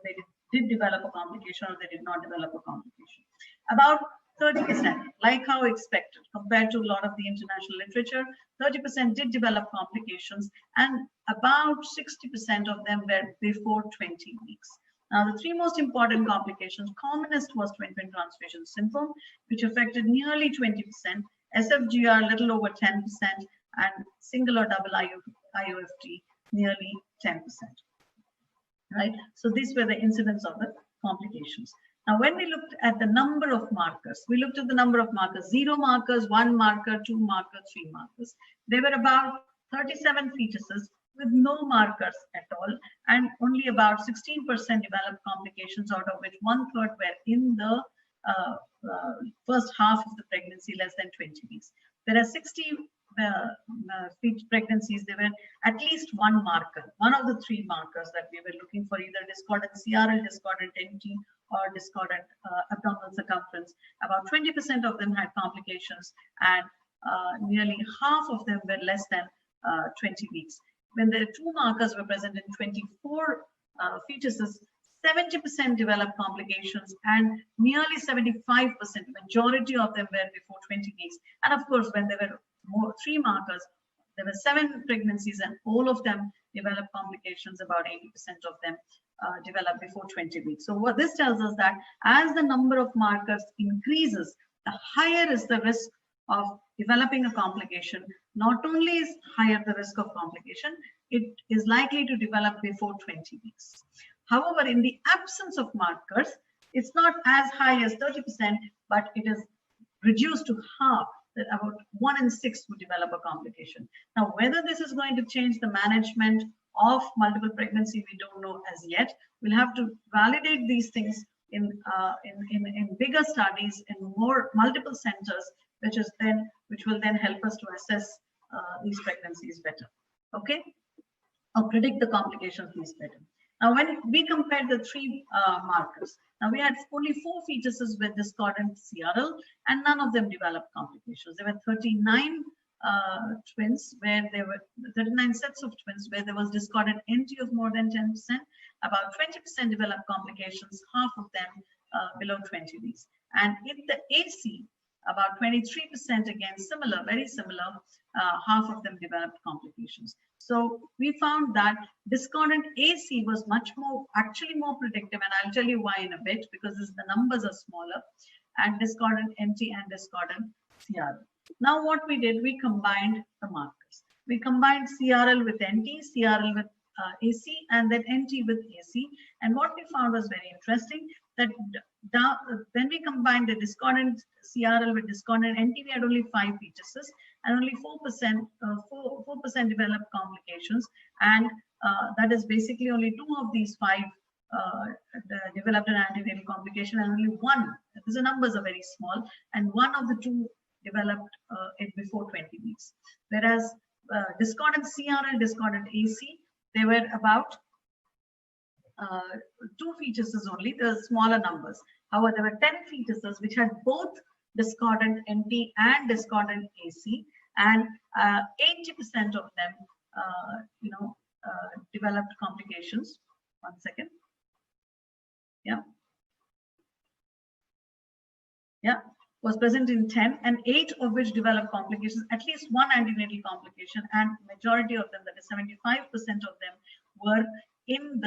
they did develop a complication or they did not develop a complication. About 30%, like how expected, compared to a lot of the international literature, 30% did develop complications, and about 60% of them were before 20 weeks. Now, the 3 most important complications, commonest was twin-twin transfusion syndrome, which affected nearly 20%, SFGR little over 10%, and single or double IUFT nearly 10%. Right? So these were the incidence of the complications. Now, when we looked at the number of markers, we looked at the number of markers, 0 markers, 1 marker, 2 markers, 3 markers. There were about 37 fetuses with no markers at all, and only about 16% developed complications, out of which 1/3 were in the first half of the pregnancy, less than 20 weeks. There are 60 pregnancies. There were at least 1 marker, one of the 3 markers that we were looking for, either discordant CRL, discordant NT, or discordant abdominal circumference. About 20% of them had complications, and nearly half of them were less than 20 weeks. When the 2 markers were present in 24 fetuses, 70% developed complications, and nearly 75%, majority of them were before 20 weeks. And of course, when there were 3 markers, there were 7 pregnancies, and all of them developed complications. About 80% of them developed before 20 weeks. So what this tells us that as the number of markers increases, the higher is the risk of developing a complication. Not only is higher the risk of complication, it is likely to develop before 20 weeks. However, in the absence of markers, it's not as high as 30%, but it is reduced to half, that about 1 in 6 would develop a complication. Now, whether this is going to change the management of multiple pregnancy, we don't know as yet. We'll have to validate these things in bigger studies in multiple centers, which will then help us to assess these pregnancies better. Okay, or predict the complications better. Now, when we compared the three markers, now we had only 4 fetuses with discordant CRL, and none of them developed complications. There were 39 twins where there were 39 sets of twins where there was discordant NT of more than 10%. About 20% developed complications, half of them below 20 weeks. And in the AC, about 23%, again similar, very similar, half of them developed complications. So we found that discordant AC was actually more predictive, and I'll tell you why in a bit, because the numbers are smaller, and discordant NT and discordant CRL. Now what we did, we combined the markers. We combined CRL with NT, CRL with AC, and then NT with AC. And what we found was very interesting, that when we combined the discordant CRL with discordant NT, we had only 5 fetuses, and only 4% developed complications. And that is basically only 2 of these 5 developed an antenatal complication, and only 1, the numbers are very small, and 1 of the 2 developed it before 20 weeks. Whereas discordant CRL, discordant AC, they were about 2 fetuses only, the smaller numbers. However, there were 10 fetuses which had both discordant NT and discordant AC, and 80% of them, developed complications. 1 second. Was present in 10, and 8 of which developed complications, at least 1 antenatal complication, and majority of them, that is 75% of them, were in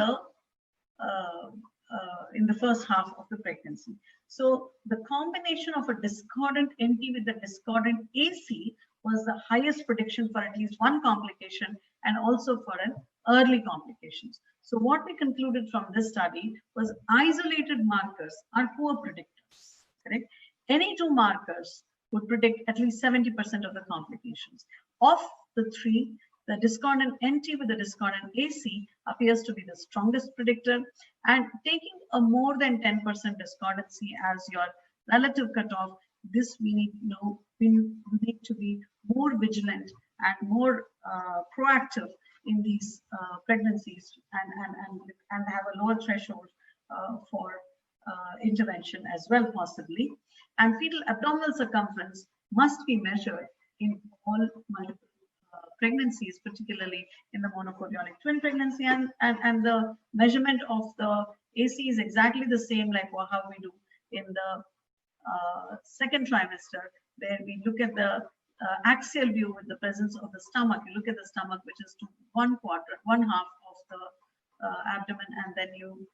the first half of the pregnancy. So the combination of a discordant NT with the discordant AC was the highest prediction for at least 1 complication, and also for an early complications. So what we concluded from this study was isolated markers are poor predictors, correct? Any 2 markers would predict at least 70% of the complications. Of the 3, the discordant NT with the discordant AC appears to be the strongest predictor, and taking a more than 10% discordancy as your relative cutoff, this we need to be more vigilant and more proactive in these pregnancies, and have a lower threshold for intervention as well, possibly. And fetal abdominal circumference must be measured in all multiple pregnancies, particularly in the monochorionic twin pregnancy, and the measurement of the AC is exactly the same like how we do in the second trimester, where we look at the axial view with the presence of the stomach. You look at the stomach, which is to 1/4, 1/2 of the abdomen, and then you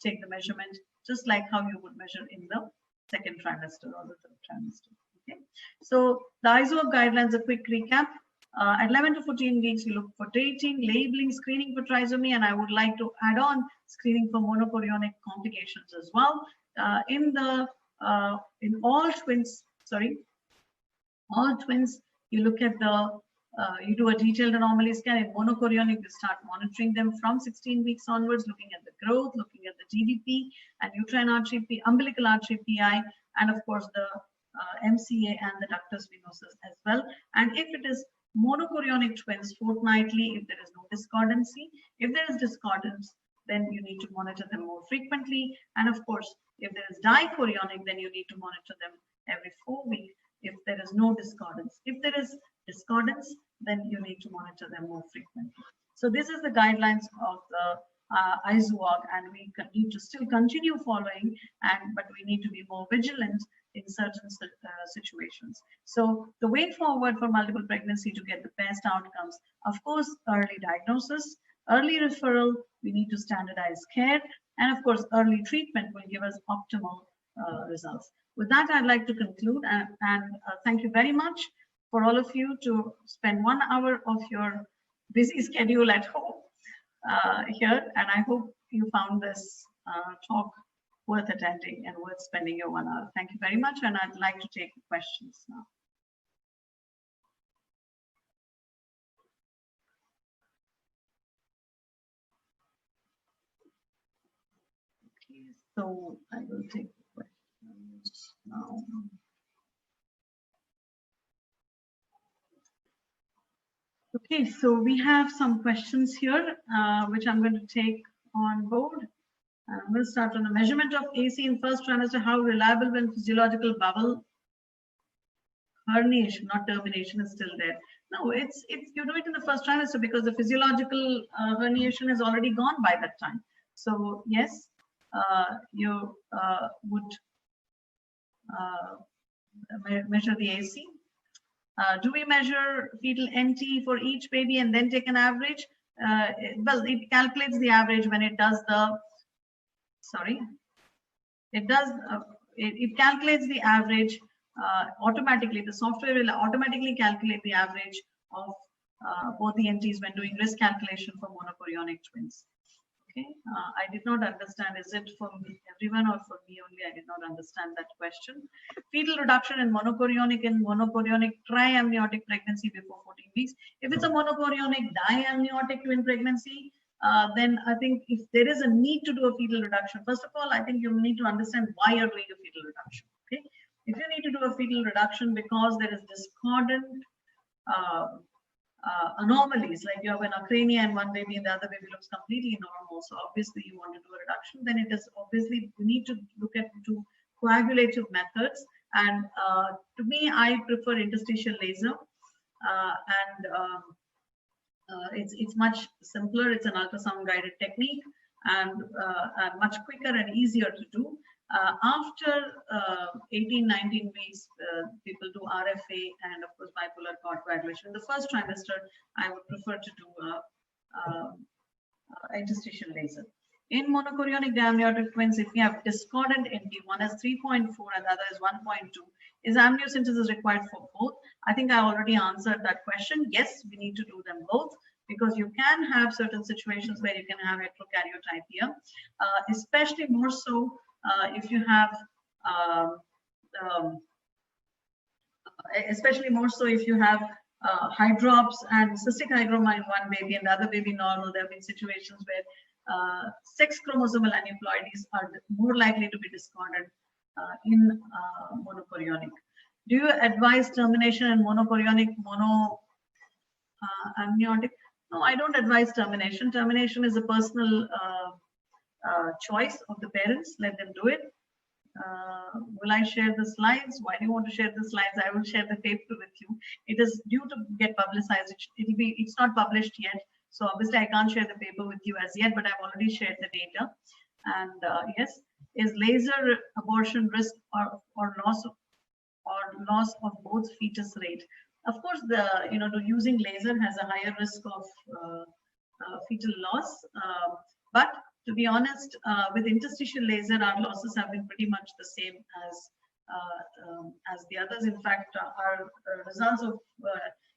take the measurement just like how you would measure in the second trimester or the third trimester. Okay, so the ISOAG guidelines, a quick recap. At 11 to 14 weeks, we look for dating, labeling, screening for trisomy, and I would like to add on screening for monochorionic complications as well. In all twins, you look at you do a detailed anomaly scan. In monochorionic, you start monitoring them from 16 weeks onwards, looking at the growth, looking at the GDP and uterine artery, umbilical artery PI, and of course the MCA and the ductus venosus as well. And if it is monochorionic twins, fortnightly, if there is no discordancy. If there is discordance, then you need to monitor them more frequently. And of course, if there is dichorionic, then you need to monitor them every 4 weeks if there is no discordance. If there is discordance, then you need to monitor them more frequently. So this is the guidelines of the ISOAG, and we need to still continue following, but we need to be more vigilant in certain situations. So the way forward for multiple pregnancy to get the best outcomes, of course, early diagnosis, early referral, we need to standardize care, and of course, early treatment will give us optimal results. With that, I'd like to conclude, and thank you very much for all of you to spend 1 hour of your busy schedule at home here, and I hope you found this talk worth attending and worth spending your 1 hour. Thank you very much, and I'd like to take questions now. Okay, so I will take questions now. Okay, so we have some questions here, which I'm going to take on board. I'm going to start on the measurement of AC in first trimester. How reliable when physiological bowel herniation, not termination, is still there? No, it's you do it in the first trimester because the physiological herniation is already gone by that time. So yes, you would measure the AC. Do we measure fetal NT for each baby and then take an average? Well, it calculates the average when it does the, sorry, it does, it calculates the average automatically. The software will automatically calculate the average of both the NTs when doing risk calculation for monochorionic twins. Okay, I did not understand. Is it for everyone or for me only? I did not understand that question. Fetal reduction in monochorionic and monochorionic triamniotic pregnancy before 14 weeks. If it's a monochorionic diamniotic twin pregnancy, then I think if there is a need to do a fetal reduction, first of all, I think you need to understand why you're doing a fetal reduction. Okay, if you need to do a fetal reduction because there is discordant anomalies, like you have an acrania and one baby and the other baby looks completely normal, so obviously you want to do a reduction, then it is obviously you need to look at coagulative methods. And to me, I prefer interstitial laser, it's much simpler. It's an ultrasound guided technique, and much quicker and easier to do. After 18-19 weeks, people do RFA and of course bipolar cord coagulation. In the first trimester, I would prefer to do interstitial laser. In monochorionic diamniotic twins, if you have discordant NT, one is 3.4 and the other is 1.2, is amniocentesis required for both? I think I already answered that question. Yes, we need to do them both, because you can have certain situations where you can have heterokaryotypia, especially more so if you have hydrops and cystic hygroma in one baby and the other baby normal. There have been situations where sex chromosomal aneuploidies are more likely to be discordant in monochorionic. Do you advise termination in monochorionic amniotic? No, I don't advise termination. Termination is a personal choice of the parents. Let them do it. Will I share the slides? Why do you want to share the slides? I will share the paper with you. It is due to get publicized. It's not published yet. So obviously I can't share the paper with you as yet, but I've already shared the data. And yes, is laser abortion risk or loss of both fetus rate? Of course, using laser has a higher risk of fetal loss, but to be honest, with interstitial laser, our losses have been pretty much the same as the others. In fact, our results of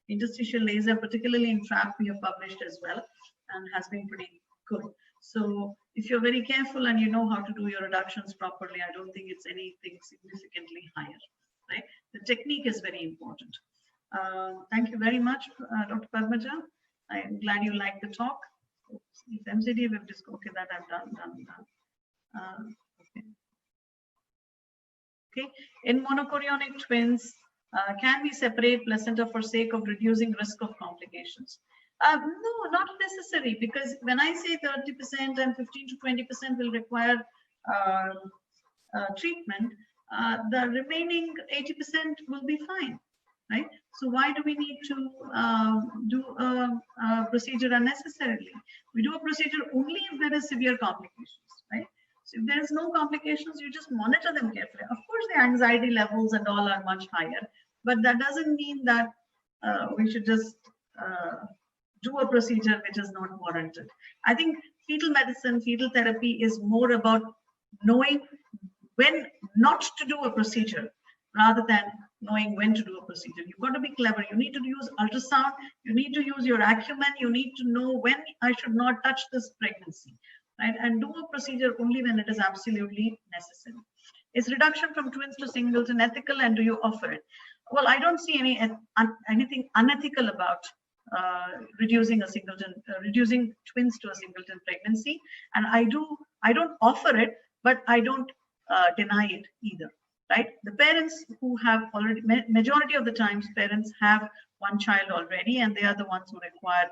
interstitial laser, particularly in TRAP, we have published as well, and has been pretty good. So if you're very careful and you know how to do your reductions properly, I don't think it's anything significantly higher, right? The technique is very important. Thank you very much, Dr. Padmaja. I'm glad you liked the talk. If MCD, we've just, okay, that I've done. Okay. In monochorionic twins, can we separate placenta for sake of reducing risk of complications? No, not necessary, because when I say 30% and 15 to 20% will require treatment, the remaining 80% will be fine, right? So why do we need to do a procedure unnecessarily? We do a procedure only if there is severe complications, right? So if there is no complications, you just monitor them carefully. Of course, the anxiety levels and all are much higher, but that doesn't mean that we should just do a procedure which is not warranted. I think fetal medicine, fetal therapy is more about knowing when not to do a procedure rather than knowing when to do a procedure. You've got to be clever. You need to use ultrasound. You need to use your acumen. You need to know when I should not touch this pregnancy. right? And do a procedure only when it is absolutely necessary. Is reduction from twins to singleton ethical, and do you offer it? Well, I don't see anything unethical about reducing twins to a singleton pregnancy, and I don't offer it, but I don't deny it either, right? The parents who have already, majority of the times parents have one child already, and they are the ones who require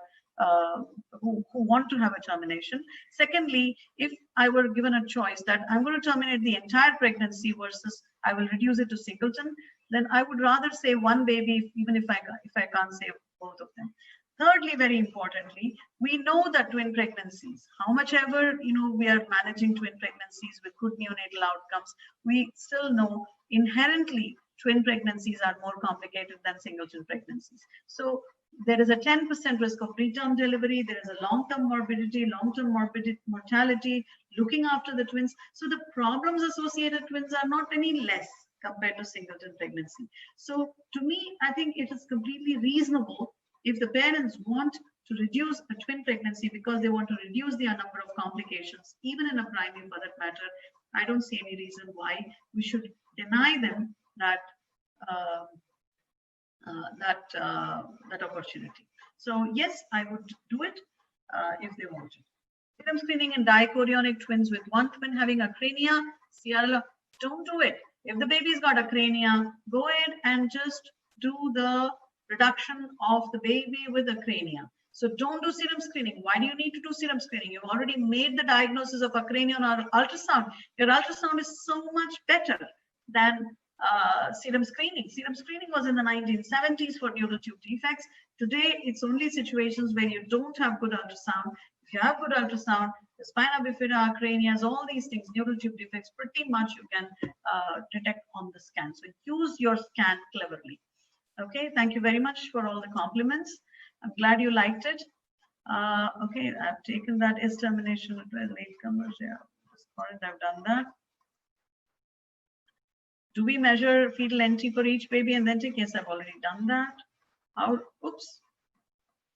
who want to have a termination. Secondly, if I were given a choice that I'm going to terminate the entire pregnancy versus I will reduce it to singleton, then I would rather save one baby, even if I can't save both of them. Thirdly, very importantly, we know that twin pregnancies, how much ever we are managing twin pregnancies with good neonatal outcomes, we still know inherently twin pregnancies are more complicated than singleton pregnancies. So there is a 10% risk of preterm delivery. There is a long-term morbidity, mortality, looking after the twins. So the problems associated with twins are not any less compared to singleton pregnancy. So to me, I think it is completely reasonable if the parents want to reduce a twin pregnancy because they want to reduce the number of complications, even in a primary for that matter. I don't see any reason why we should deny them that that opportunity. So yes, I would do it if they want to. Serum screening in dichorionic twins with one twin having acrania, CRL, don't do it. If the baby's got acrania, go ahead and just do the reduction of the baby with acrania. So don't do serum screening. Why do you need to do serum screening? You've already made the diagnosis of acrania on ultrasound. Your ultrasound is so much better than serum screening. Serum screening was in the 1970s for neural tube defects. Today, it's only situations where you don't have good ultrasound. If you have good ultrasound, the spina bifida, acranias, all these things, neural tube defects, pretty much you can detect on the scan. So use your scan cleverly. Okay, thank you very much for all the compliments. I'm glad you liked it. Okay, I've taken that as termination with latecomers. Yeah, I've done that. Do we measure fetal NT for each baby and then take? Yes, I've already done that. How? Oops.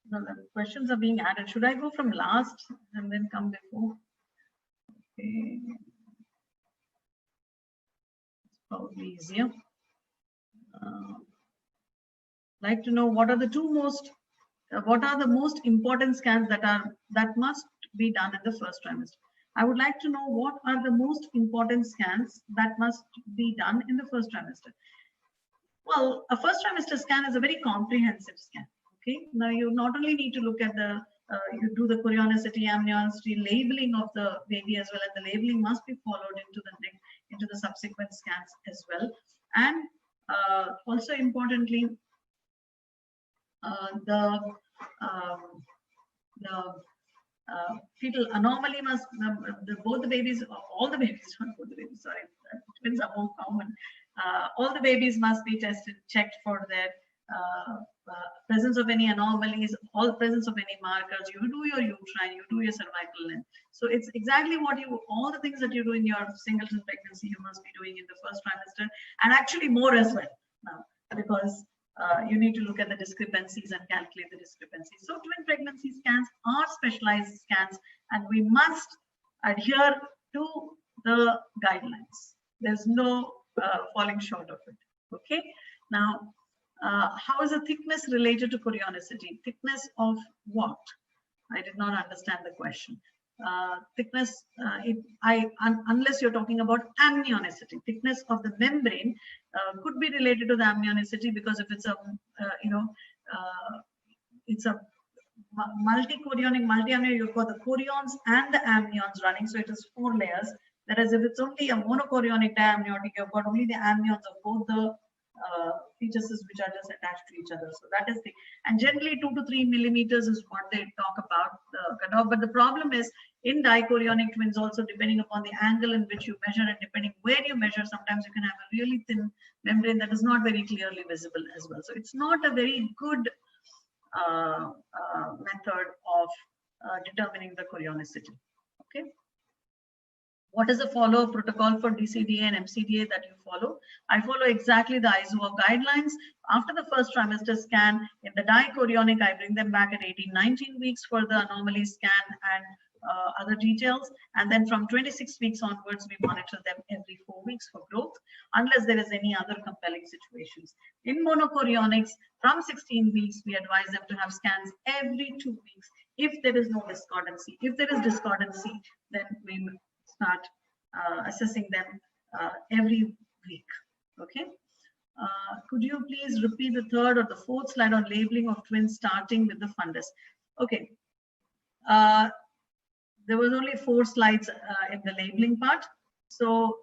No, the questions are being added. Should I go from last and then come before? Okay. It's probably easier. Like to know what are the most important scans that must be done in the first trimester. I would like to know what are the most important scans that must be done in the first trimester. Well, a first trimester scan is a very comprehensive scan. Okay, now you not only need to look at you do the chorionicity, amnionicity, labeling of the baby as well, and the labeling must be followed into the subsequent scans as well. And also importantly, the fetal anomaly must, both the babies, all the babies, not both the babies, sorry, twins are more common. All the babies must be checked for their presence of any anomalies, presence of any markers. You do your uterine, you do your cervical length. So it's exactly all the things that you do in your singleton pregnancy, you must be doing in the first trimester, and actually more as well now, because you need to look at the discrepancies and calculate the discrepancies. So twin pregnancy scans are specialized scans, and we must adhere to the guidelines. There's no falling short of it. Okay. Now, how is the thickness related to chorionicity? Thickness of what? I did not understand the question. Thickness, unless you're talking about amnionicity, thickness of the membrane could be related to the amnionicity, because if it's a, it's a multi-chorionic, multi-amnion, you've got the chorions and the amnions running, so it is 4 layers. Whereas if it's only a monochorionic diamniotic, you've got only the amnions of both the fetuses which are just attached to each other. So that is the, and generally 2 to 3 millimeters is what they talk about the cutoff. But the problem is in dichorionic twins also, depending upon the angle in which you measure and depending where you measure, sometimes you can have a really thin membrane that is not very clearly visible as well. So it's not a very good method of determining the chorionicity. Okay. What is the follow-up protocol for DCDA and MCDA that you follow? I follow exactly the ISOA guidelines. After the first trimester scan, in the dichorionic, I bring them back at 18-19 weeks for the anomaly scan, and other details. And then from 26 weeks onwards, we monitor them every 4 weeks for growth, unless there is any other compelling situations. In monochorionics, from 16 weeks, we advise them to have scans every 2 weeks if there is no discordancy. If there is discordancy, then we start assessing them every week. Okay. Could you please repeat the third or the fourth slide on labeling of twins starting with the fundus? Okay. There was only 4 slides in the labeling part. So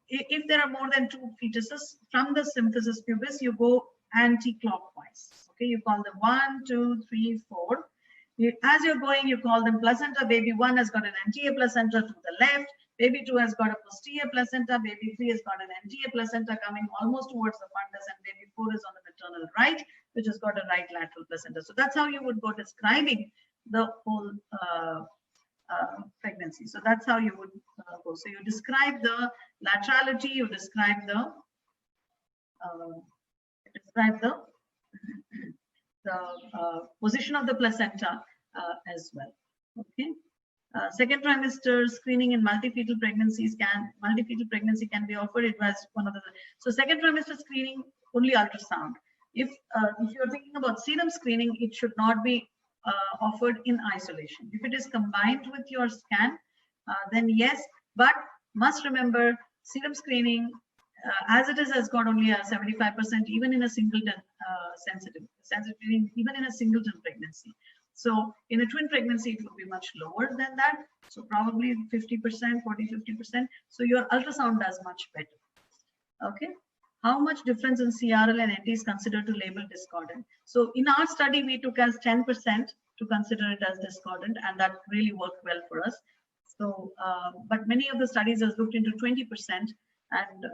if there are more than 2 fetuses from the symphysis pubis, you go anti-clockwise. Okay, you call them 1, 2, 3, 4. As you're going, you call them placenta. Baby 1 has got an anterior placenta to the left. Baby 2 has got a posterior placenta. Baby 3 has got an anterior placenta coming almost towards the fundus, and baby 4 is on the maternal right, which has got a right lateral placenta. So that's how you would go describing the whole pregnancy. So that's how you would go. So you describe the laterality, you describe the position of the placenta as well. Okay. Second trimester screening in multifetal pregnancy can be offered. It was one of the. So second trimester screening, only ultrasound. If you're thinking about serum screening, it should not be offered in isolation. If it is combined with your scan, then yes, but must remember serum screening as it is has got only a 75% even in a singleton sensitivity, even in a singleton pregnancy. So in a twin pregnancy, it would be much lower than that. So probably 50%, 40-50%. So your ultrasound does much better. Okay. How much difference in CRL and NT is considered to label discordant? So in our study, we took as 10% to consider it as discordant, and that really worked well for us. So, but many of the studies has looked into 20% and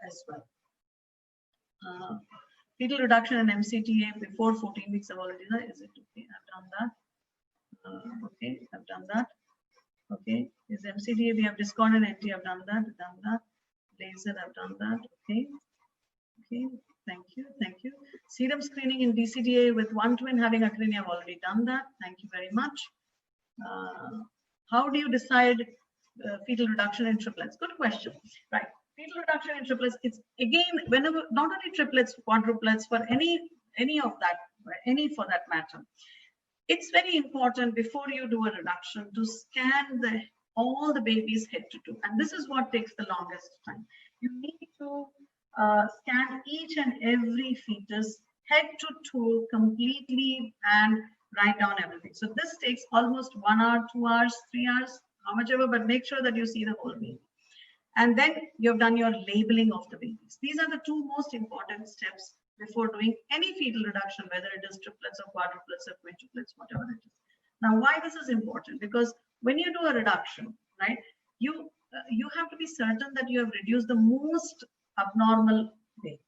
as well. Fetal reduction in MCTA before 14 weeks of already. Is it okay? I've done that. Okay, I've done that. Okay, is MCTA, we have discordant NT, I've done that. Laser, I've done that. Okay. Okay. Thank you. Serum screening in DCDA with one twin having acronia, I've already done that. Thank you very much. How do you decide fetal reduction in triplets? Good question. Right. Fetal reduction in triplets. It's again whenever not only triplets, quadruplets, for any of that, any for that matter. It's very important before you do a reduction to scan all the babies head to toe, and this is what takes the longest time. You need to scan each and every fetus head to toe completely and write down everything. So this takes almost 1 hour, 2 hours, 3 hours, how much ever, but make sure that you see the whole baby. And then you've done your labeling of the babies. These are the 2 most important steps before doing any fetal reduction, whether it is triplets or quadruplets or quintuplets, whatever it is. Now, why this is important? Because when you do a reduction, right, you have to be certain that you have reduced the most abnormal baby.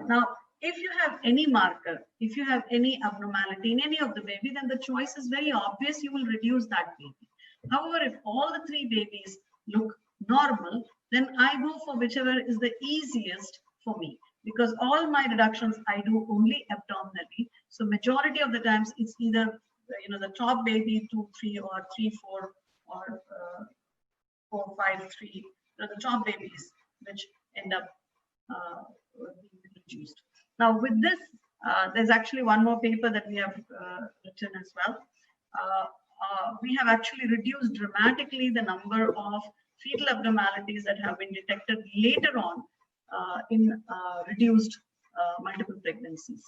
Now, if you have any marker, if you have any abnormality in any of the baby, then the choice is very obvious. You will reduce that baby. However, if all the 3 babies look normal, then I go for whichever is the easiest for me, because all my reductions I do only abdominally. So majority of the times it's either the top baby 2, 3 or 3, 4 or 4, 5, 3. The top babies which end up being reduced. Now with this, there's actually one more paper that we have written as well. We have actually reduced dramatically the number of fetal abnormalities that have been detected later on in reduced multiple pregnancies.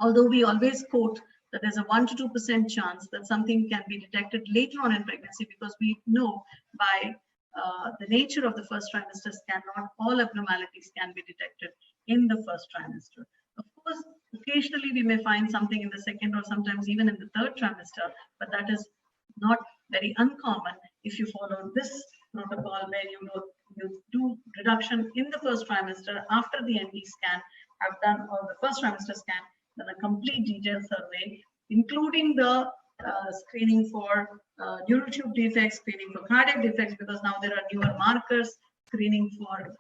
Although we always quote that there's a 1 to 2% chance that something can be detected later on in pregnancy, because we know by the nature of the first trimester scan, not all abnormalities can be detected in the first trimester. Of course, occasionally we may find something in the second or sometimes even in the third trimester, but that is not very uncommon if you follow this protocol where you do reduction in the first trimester after the NT scan, have done, or the first trimester scan, then a complete detailed survey, including the screening for neural tube defects, screening for cardiac defects, because now there are newer markers, screening for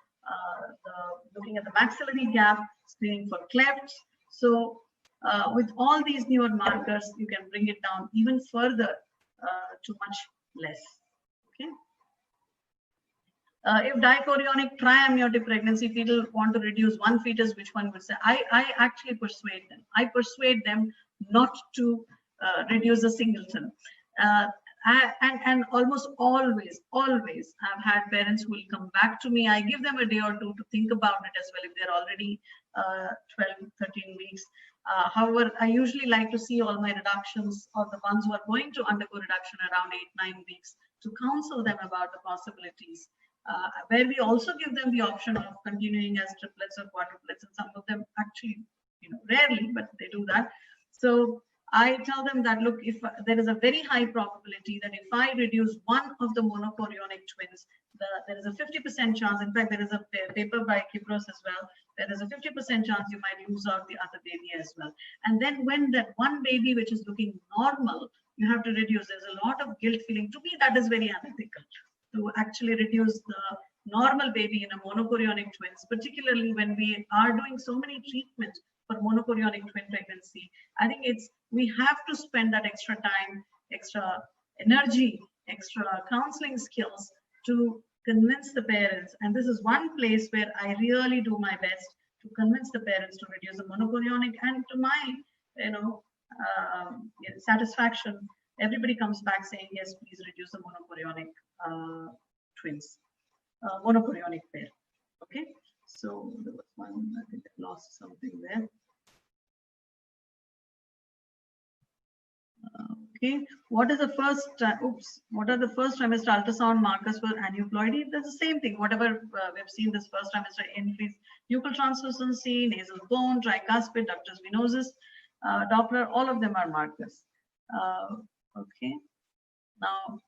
looking at the maxillary gap, screening for clefts. So with all these newer markers, you can bring it down even further to much less. Okay. If dichorionic triamniotic pregnancy, fetal want to reduce one fetus, which one would say? I actually persuade them. I persuade them not to reduce a singleton. And almost always I've had parents who will come back to me. I give them a day or two to think about it as well if they're already 12, 13 weeks. However, I usually like to see all my reductions or the ones who are going to undergo reduction around 8-9 weeks to counsel them about the possibilities. Where we also give them the option of continuing as triplets or quadruplets, and some of them actually, rarely, but they do that. So I tell them that, look, if there is a very high probability that if I reduce one of the monochorionic twins, there is a 50% chance. In fact, there is a paper by Kibros as well. There is a 50% chance you might lose out the other baby as well. And then when that one baby which is looking normal, you have to reduce. There's a lot of guilt feeling. To me, that is very unethical to actually reduce the normal baby in a monochorionic twins, particularly when we are doing so many treatments for monochorionic twin pregnancy. I think we have to spend that extra time, extra energy, extra counseling skills to convince the parents. And this is one place where I really do my best to convince the parents to reduce the monochorionic, and to my, satisfaction, everybody comes back saying, yes, please reduce the monochorionic twins, monochorionic pair. Okay, so there was one, I think I lost something there. Okay, what is the first, what are the first trimester ultrasound markers for aneuploidy? That's the same thing, whatever we've seen this first trimester: increase nuchal translucency, nasal bone, tricuspid, ductus venosus, Doppler, all of them are markers. Okay, now,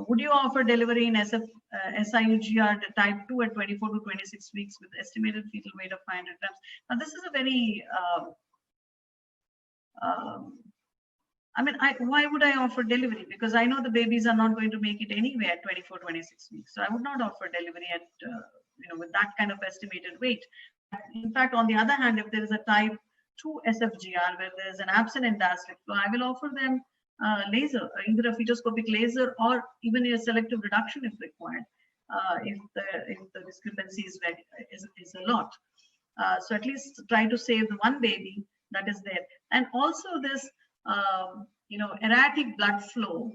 would you offer delivery in SIUGR type 2 at 24 to 26 weeks with estimated fetal weight of 500 grams? Now, this is a very, why would I offer delivery? Because I know the babies are not going to make it anyway at 24, 26 weeks. So I would not offer delivery at, with that kind of estimated weight. In fact, on the other hand, if there is a type 2 SFGR where there is an absent end-diastolic flow, I will offer them laser, either a fetoscopic laser or even a selective reduction if required, if the discrepancy is a lot. So at least try to save the one baby that is there. And also this, erratic blood flow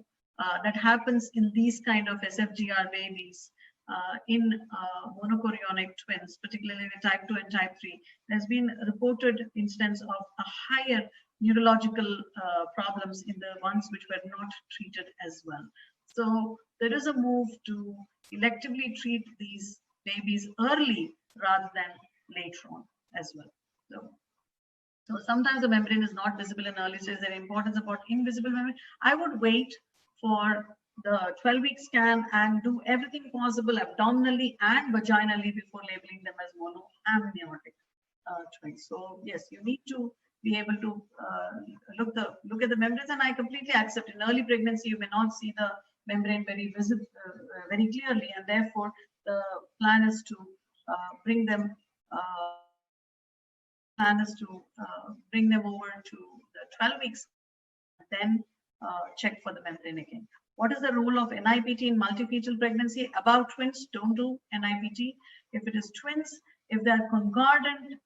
that happens in these kind of SFGR babies in monochorionic twins, particularly in type 2 and type 3. There's been reported incidence of a higher neurological problems in the ones which were not treated as well. So there is a move to electively treat these babies early rather than later on as well. So sometimes the membrane is not visible in early stage. The importance about invisible membrane. I would wait for the 12-week scan and do everything possible abdominally and vaginally before labeling them as monoamniotic twins. So yes, you need to be able to look at the membranes, and I completely accept in early pregnancy you may not see the membrane very visible, very clearly, and therefore the plan is to bring them over to the 12 weeks, then check for the membrane again. What is the role of NIPT in multifetal pregnancy? About twins, don't do NIPT. If it is twins, if they are concordant,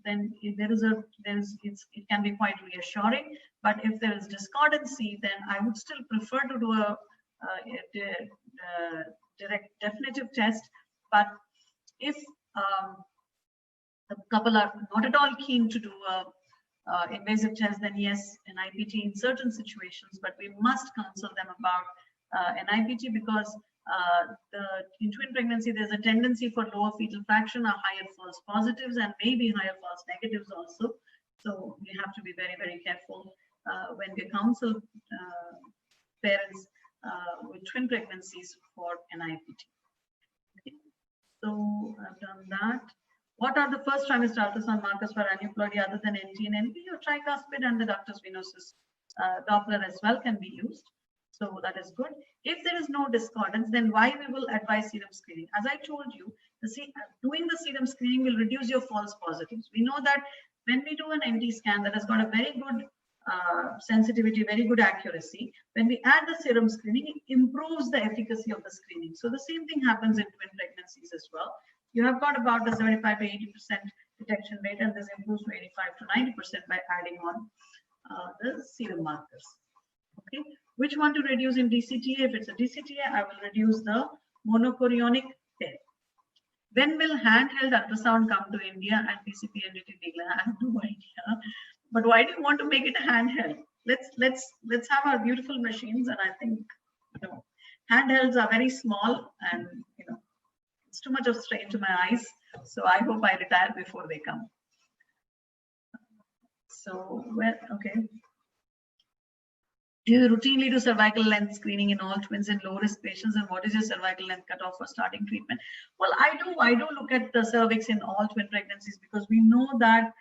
then it can be quite reassuring. But if there is discordancy, then I would still prefer to do a direct definitive test. But if the couple are not at all keen to do a invasive test, then yes, NIPT in certain situations, but we must counsel them about NIPT because in twin pregnancy, there's a tendency for lower fetal fraction or higher false positives and maybe higher false negatives also. So we have to be very, very careful when we counsel parents with twin pregnancies for NIPT. Okay. So I've done that. What are the first trimester ultrasound markers for aneuploidy other than NT and NP? Or tricuspid and the ductus venosus Doppler as well can be used. So that is good. If there is no discordance, then why we will advise serum screening? As I told you, doing the serum screening will reduce your false positives. We know that when we do an NT scan that has got a very good sensitivity, very good accuracy. When we add the serum screening, it improves the efficacy of the screening. So the same thing happens in twin pregnancies as well. You have got about a 75 to 80% detection rate, and this improves to 85 to 90% by adding on the serum markers. Okay, which one to reduce in DCTA? If it's a DCTA, I will reduce the monochorionic pair. When will handheld ultrasound come to India and PCP entity decline? I have no idea. But why do you want to make it a handheld? Let's have our beautiful machines, and I think handhelds are very small, and it's too much of strain to my eyes. So I hope I retire before they come. So okay. Do you routinely do cervical length screening in all twins in low risk patients, and what is your cervical length cutoff for starting treatment? Well, I do look at the cervix in all twin pregnancies, because we know that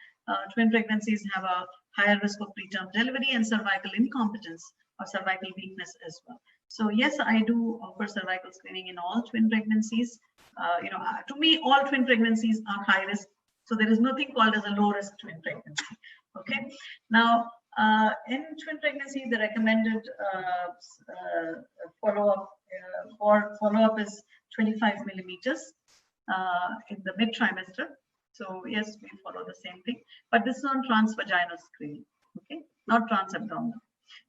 twin pregnancies have a higher risk of preterm delivery and cervical incompetence or cervical weakness as well. So yes, I do offer cervical screening in all twin pregnancies. To me, all twin pregnancies are high risk. So there is nothing called as a low risk twin pregnancy. Okay. Now, in twin pregnancy, the recommended follow-up is 25 millimeters in the mid trimester. So yes, we follow the same thing, but this is on transvaginal screening, okay, not transabdominal.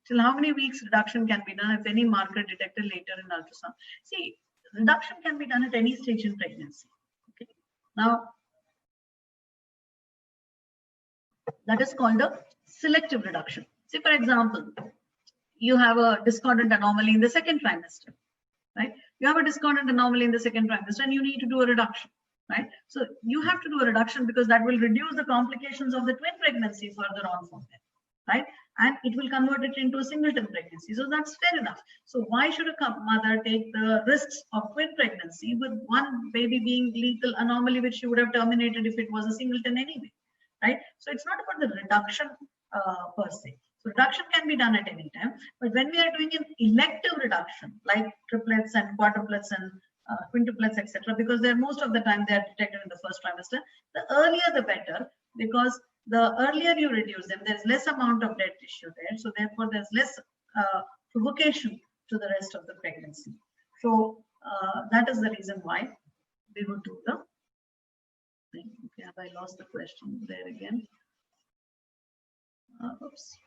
Till how many weeks reduction can be done if any marker detected later in ultrasound? See, reduction can be done at any stage in pregnancy. Okay, now that is called a selective reduction. Say, for example, you have a discordant anomaly in the second trimester, right? You have a discordant anomaly in the second trimester, and you need to do a reduction, right? So you have to do a reduction because that will reduce the complications of the twin pregnancy further on from there, right? And it will convert it into a singleton pregnancy. So that's fair enough. So why should a mother take the risks of twin pregnancy with one baby being lethal anomaly, which she would have terminated if it was a singleton anyway, right? So it's not about the reduction per se. So reduction can be done at any time, but when we are doing an elective reduction, like triplets and quadruplets and quintuplets, etc., because they're most of the time they are detected in the first trimester, the earlier the better, because the earlier you reduce them, there's less amount of dead tissue there, so therefore there's less provocation to the rest of the pregnancy. So that is the reason why we would do the thing. Okay, have I lost the question there again? Oops.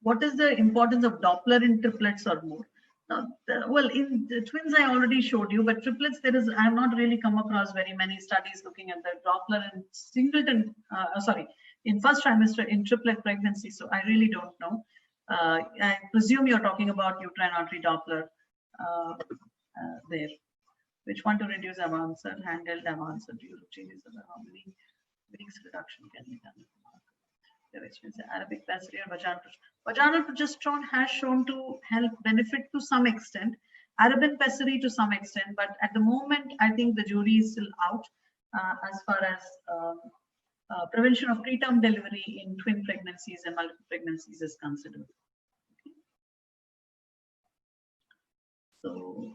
What is the importance of Doppler in triplets or more? Well, in the twins, I already showed you, but triplets, I have not really come across very many studies looking at the Doppler in singleton, in first trimester in triplet pregnancy. So I really don't know. I presume you're talking about uterine artery Doppler there. Which one to reduce Avancer, handheld Avancer? Do you changes how many weeks reduction can be done? Arabic pessary or vaginal progesterone has shown to help benefit to some extent, Arabic pessary to some extent, but at the moment I think the jury is still out as far as prevention of preterm delivery in twin pregnancies and multiple pregnancies is considered. Okay. So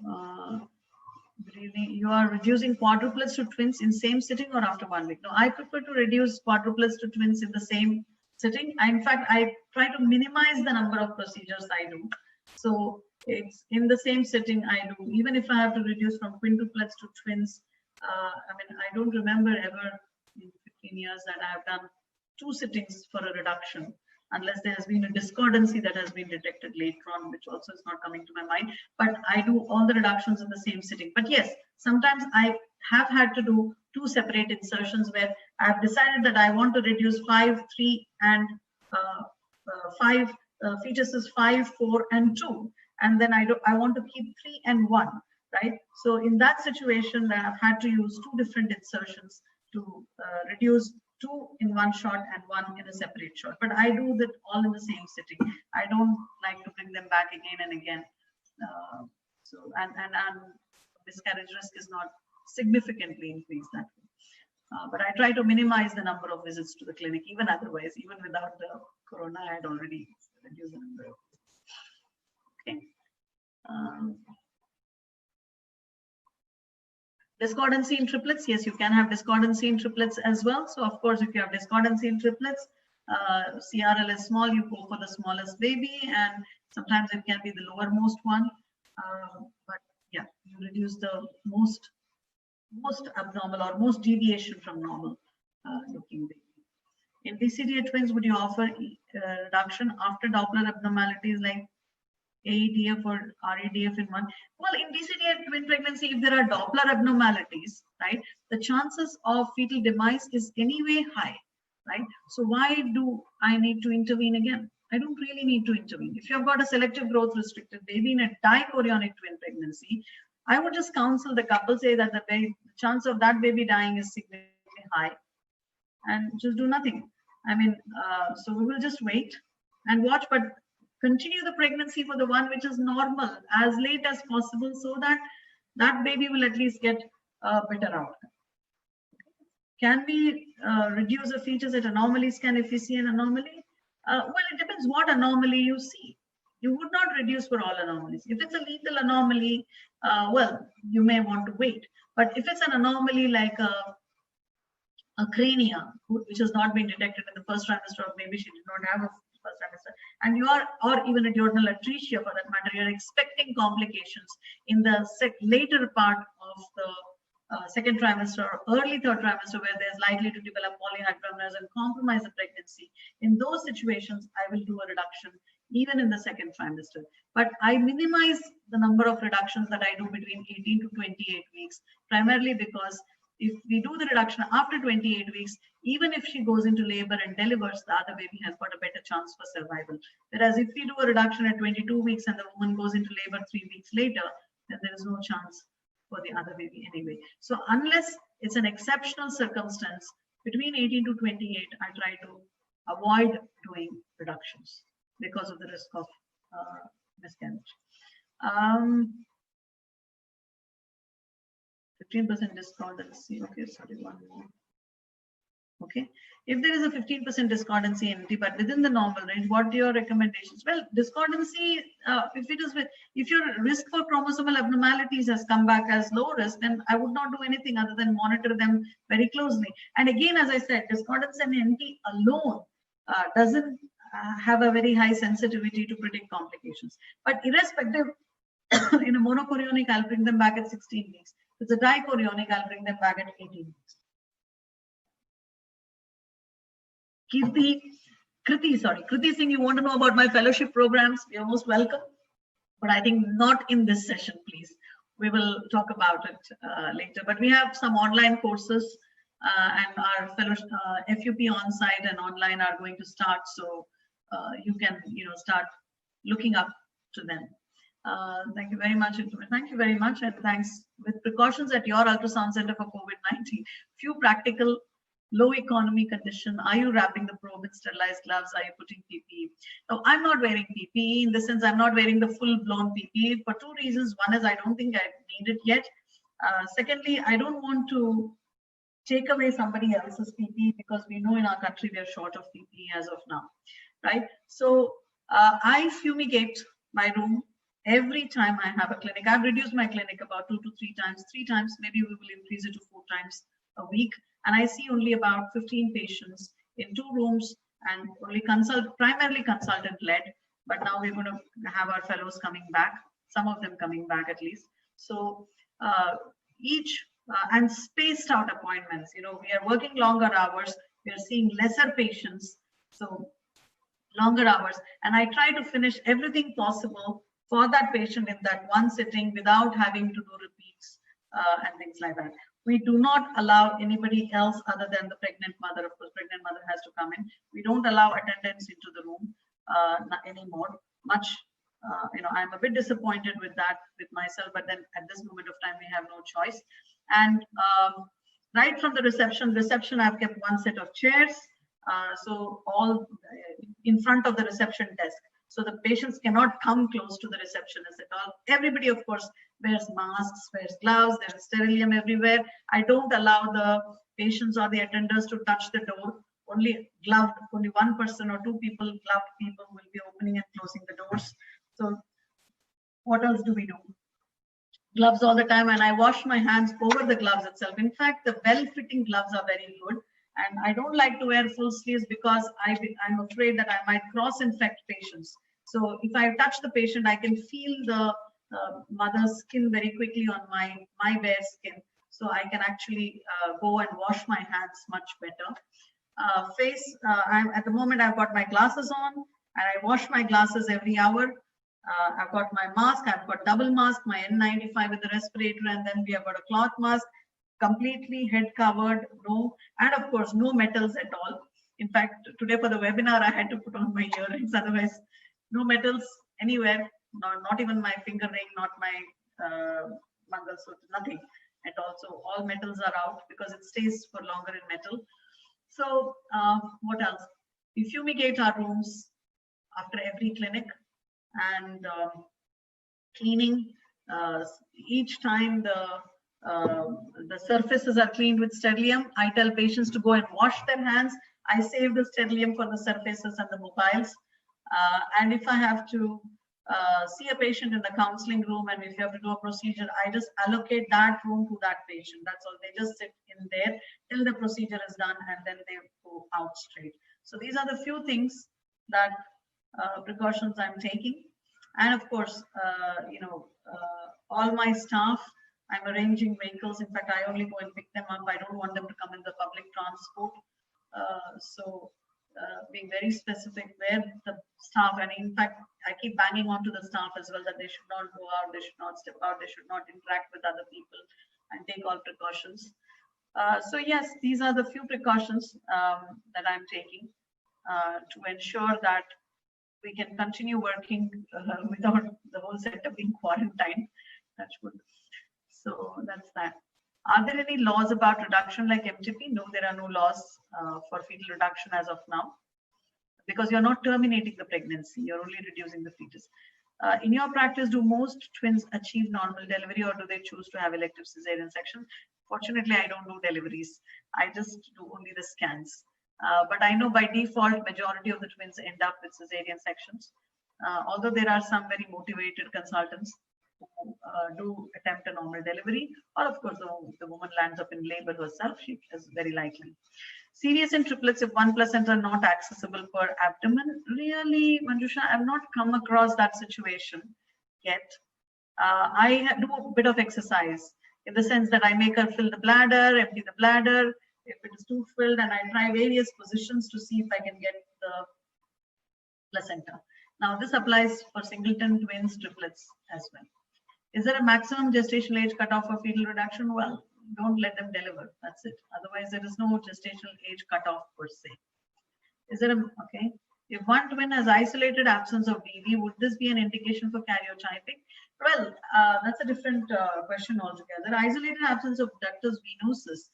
really, you are reducing quadruplets to twins in same sitting or after 1 week? No, I prefer to reduce quadruplets to twins in the same sitting. In fact, I try to minimize the number of procedures I do. So it's in the same sitting I do, even if I have to reduce from quintuplets to twins. I mean, I don't remember ever in 15 years that I have done 2 sittings for a reduction, unless there has been a discordancy that has been detected later on, which also is not coming to my mind. But I do all the reductions in the same sitting. But yes, sometimes I have had to do 2 separate insertions where I've decided that I want to reduce 5, 3, and 5 fetuses, 5, 4, and 2, and then I want to keep 3 and 1, right? So in that situation, I've had to use 2 different insertions to reduce 2 in one shot and 1 in a separate shot. But I do that all in the same sitting. I don't like to bring them back again and again. And miscarriage risk is not significantly increased that way. But I try to minimize the number of visits to the clinic, even otherwise, even without the corona, I had already reduced the number of visits. Okay. Discordancy in triplets, yes, you can have discordancy in triplets as well. So of course, if you have discordancy in triplets, CRL is small, you go for the smallest baby, and sometimes it can be the lowermost one. But yeah, you reduce the most abnormal or most deviation from normal looking baby. In DCDA twins, would you offer reduction after Doppler abnormalities like AEDF or REDF in one? Well, in DCDA twin pregnancy, if there are Doppler abnormalities, right, the chances of fetal demise is anyway high, right? So why do I need to intervene again? I don't really need to intervene. If you've got a selective growth restricted baby in a dichorionic twin pregnancy, I would just counsel the couple, say that the chance of that baby dying is significantly high, and just do nothing. I mean, so we will just wait and watch, but continue the pregnancy for the one which is normal as late as possible, so that that baby will at least get a better outcome. Can we reduce the features at anomaly scan if we see an anomaly? Well, it depends what anomaly you see. You would not reduce for all anomalies. If it's a lethal anomaly, well, you may want to wait. But if it's an anomaly like a crania, which has not been detected in the first trimester, or maybe she did not have a first trimester, and you are, or even a duodenal atresia for that matter, you're expecting complications in the later part of the second trimester or early third trimester, where there's likely to develop polyhydramnios and compromise the pregnancy. In those situations, I will do a reduction even in the second trimester. But I minimize the number of reductions that I do between 18 to 28 weeks, primarily because if we do the reduction after 28 weeks, even if she goes into labor and delivers, the other baby has got a better chance for survival. Whereas if we do a reduction at 22 weeks and the woman goes into labor 3 weeks later, then there is no chance for the other baby anyway. So unless it's an exceptional circumstance, between 18 to 28, I try to avoid doing reductions because of the risk of miscarriage. 15% discordancy. Okay, sorry, one more. Okay, if there is a 15% discordancy in T, but within the normal range, what are your recommendations? Well, discordancy, if your risk for chromosomal abnormalities has come back as low risk, then I would not do anything other than monitor them very closely. And again, as I said, discordance in NT alone doesn't have a very high sensitivity to predict complications. But irrespective, in a monochorionic, I'll bring them back at 16 weeks. If it's a dichorionic, I'll bring them back at 18 weeks. Kriti Singh, you want to know about my fellowship programs? You're most welcome. But I think not in this session, please. We will talk about it later. But we have some online courses and our fellowship, FUP on-site and online are going to start. So you can, start looking up to them. Thank you very much. Thank you very much. And thanks. With precautions at your ultrasound center for COVID-19, few practical low economy condition. Are you wrapping the probe in sterilized gloves? Are you putting PPE? No, I'm not wearing PPE. In the sense, I'm not wearing the full-blown PPE for two reasons. One is I don't think I need it yet. Secondly, I don't want to take away somebody else's PPE because we know in our country we are short of PPE as of now, right? So I fumigate my room every time I have a clinic. I've reduced my clinic about 2 to 3 times. 3 times, maybe we will increase it to 4 times a week. And I see only about 15 patients in 2 rooms and only primarily consultant led. But now we're going to have our fellows coming back, some of them coming back at least. So and spaced out appointments. We are working longer hours. We are seeing lesser patients, so longer hours. And I try to finish everything possible for that patient in that one sitting without having to do repeats and things like that. We do not allow anybody else other than the pregnant mother. Of course, pregnant mother has to come in. We don't allow attendants into the room anymore. I'm a bit disappointed with that with myself, but then at this moment of time, we have no choice. And right from the reception, I've kept one set of chairs. So all in front of the reception desk. So the patients cannot come close to the receptionist at all. Everybody, of course, wears masks, wears gloves, there's sterilium everywhere. I don't allow the patients or the attenders to touch the door. Only one person or 2 people, gloved people will be opening and closing the doors. So what else do we do? gloves all the time, and I wash my hands over the gloves itself. In fact, the well-fitting gloves are very good. And I don't like to wear full sleeves because I'm afraid that I might cross-infect patients. So if I touch the patient, I can feel the mother's skin very quickly on my bare skin. So I can actually go and wash my hands much better. At the moment, I've got my glasses on, and I wash my glasses every hour. I've got my mask, I've got double mask, my N95 with the respirator, and then we have got a cloth mask, completely head covered, and of course, no metals at all. In fact, today for the webinar, I had to put on my earrings, otherwise, no metals anywhere, not even my finger ring, not my Mangalsutra, nothing at all. So all metals are out because it stays for longer in metal. So what else? We fumigate our rooms after every clinic, and cleaning each time the surfaces are cleaned with sterilium. I tell patients to go and wash their hands. I save the sterilium for the surfaces and the mobiles. And if I have to see a patient in the counseling room, and if you have to do a procedure, I just allocate that room to that patient. That's all. They just sit in there till the procedure is done, and then they go out straight. So these are the few things that precautions I'm taking. And of course, all my staff, I'm arranging vehicles. In fact, I only go and pick them up. I don't want them to come in the public transport. Being very specific where the staff, and in fact, I keep banging onto the staff as well that they should not go out, they should not step out, they should not interact with other people, and take all precautions. So yes, these are the few precautions that I'm taking to ensure that we can continue working without the whole setup being quarantined. That's good. So that's that. Are there any laws about reduction like MTP? No, there are no laws for fetal reduction as of now, because you're not terminating the pregnancy, you're only reducing the fetus. In your practice, do most twins achieve normal delivery, or do they choose to have elective cesarean section? Fortunately, I don't do deliveries. I just do only the scans. But I know by default, majority of the twins end up with cesarean sections. Although there are some very motivated consultants who do attempt a normal delivery, or of course, the woman lands up in labor herself, she is very likely. Serious in triplets if one placenta are not accessible per abdomen. Really, Manjusha, I've not come across that situation yet. I do a bit of exercise in the sense that I make her fill the bladder, empty the bladder. If it is too filled, and I try various positions to see if I can get the placenta. Now, this applies for singleton, twins, triplets as well. Is there a maximum gestational age cutoff for fetal reduction? Well, don't let them deliver. That's it. Otherwise, there is no gestational age cutoff per se. Is there okay? If one twin has isolated absence of DV, would this be an indication for karyotyping? Well, that's a different question altogether. Isolated absence of ductus venosus.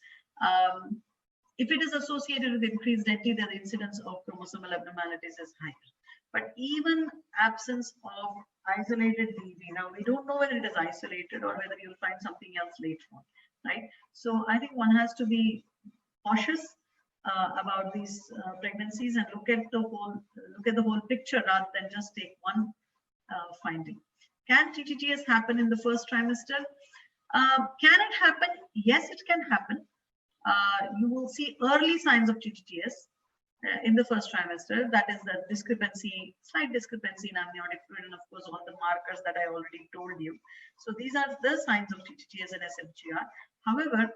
If it is associated with increased DT, then the incidence of chromosomal abnormalities is higher. But even absence of isolated DV, now we don't know whether it is isolated or whether you'll find something else later on, right? So I think one has to be cautious about these pregnancies and look at the whole picture rather than just take one finding. Can TTTS happen in the first trimester? Can it happen? Yes, it can happen. You will see early signs of TTTS in the first trimester. That is the discrepancy, slight discrepancy in amniotic fluid, and of course all the markers that I already told you. So these are the signs of TTTS and SFGR. However,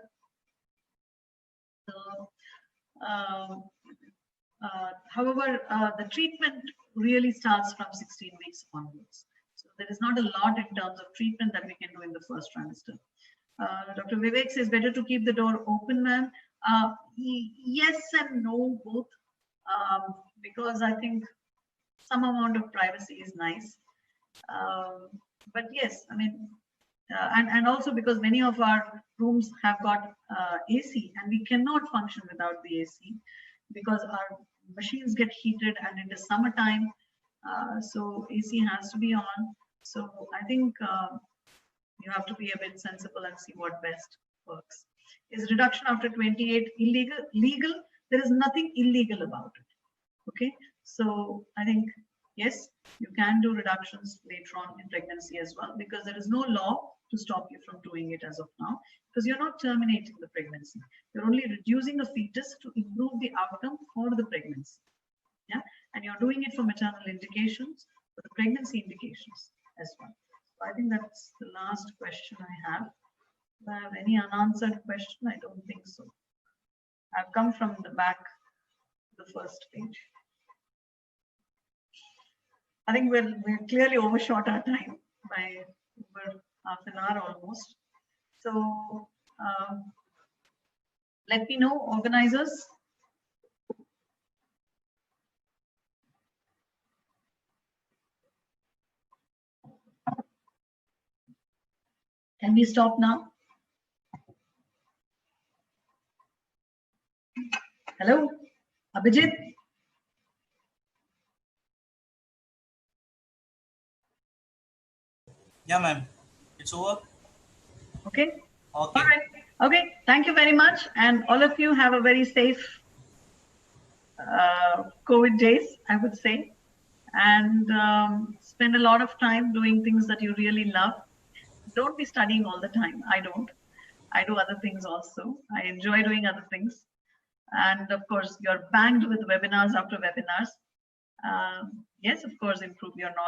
the treatment really starts from 16 weeks onwards. So there is not a lot in terms of treatment that we can do in the first trimester. Dr. Vivek says better to keep the door open, ma'am. Yes and no, both, because I think some amount of privacy is nice. But yes, I mean, and also because many of our rooms have got AC, and we cannot function without the AC because our machines get heated and it is summertime. So AC has to be on. So I think you have to be a bit sensible and see what best works. Is reduction after 28 illegal? Legal? There is nothing illegal about it. Okay, so I think yes, you can do reductions later on in pregnancy as well, because there is no law to stop you from doing it as of now, because you're not terminating the pregnancy. You're only reducing the fetus to improve the outcome for the pregnancy. Yeah, and you're doing it for maternal indications, for the pregnancy indications as well. So I think that's the last question I have. Do I have any unanswered question? I don't think so. I've come from the back, the first page. I think we're clearly overshot our time by over half an hour almost. So let me know, organizers. Can we stop now? Hello, Abhijit? Yeah, ma'am. It's over. Okay. Okay. All right. Okay. Thank you very much. And all of you have a very safe COVID days, I would say. And spend a lot of time doing things that you really love. Don't be studying all the time. I don't. I do other things also. I enjoy doing other things. And of course, you're banged with webinars after webinars. Yes, of course, improve your knowledge.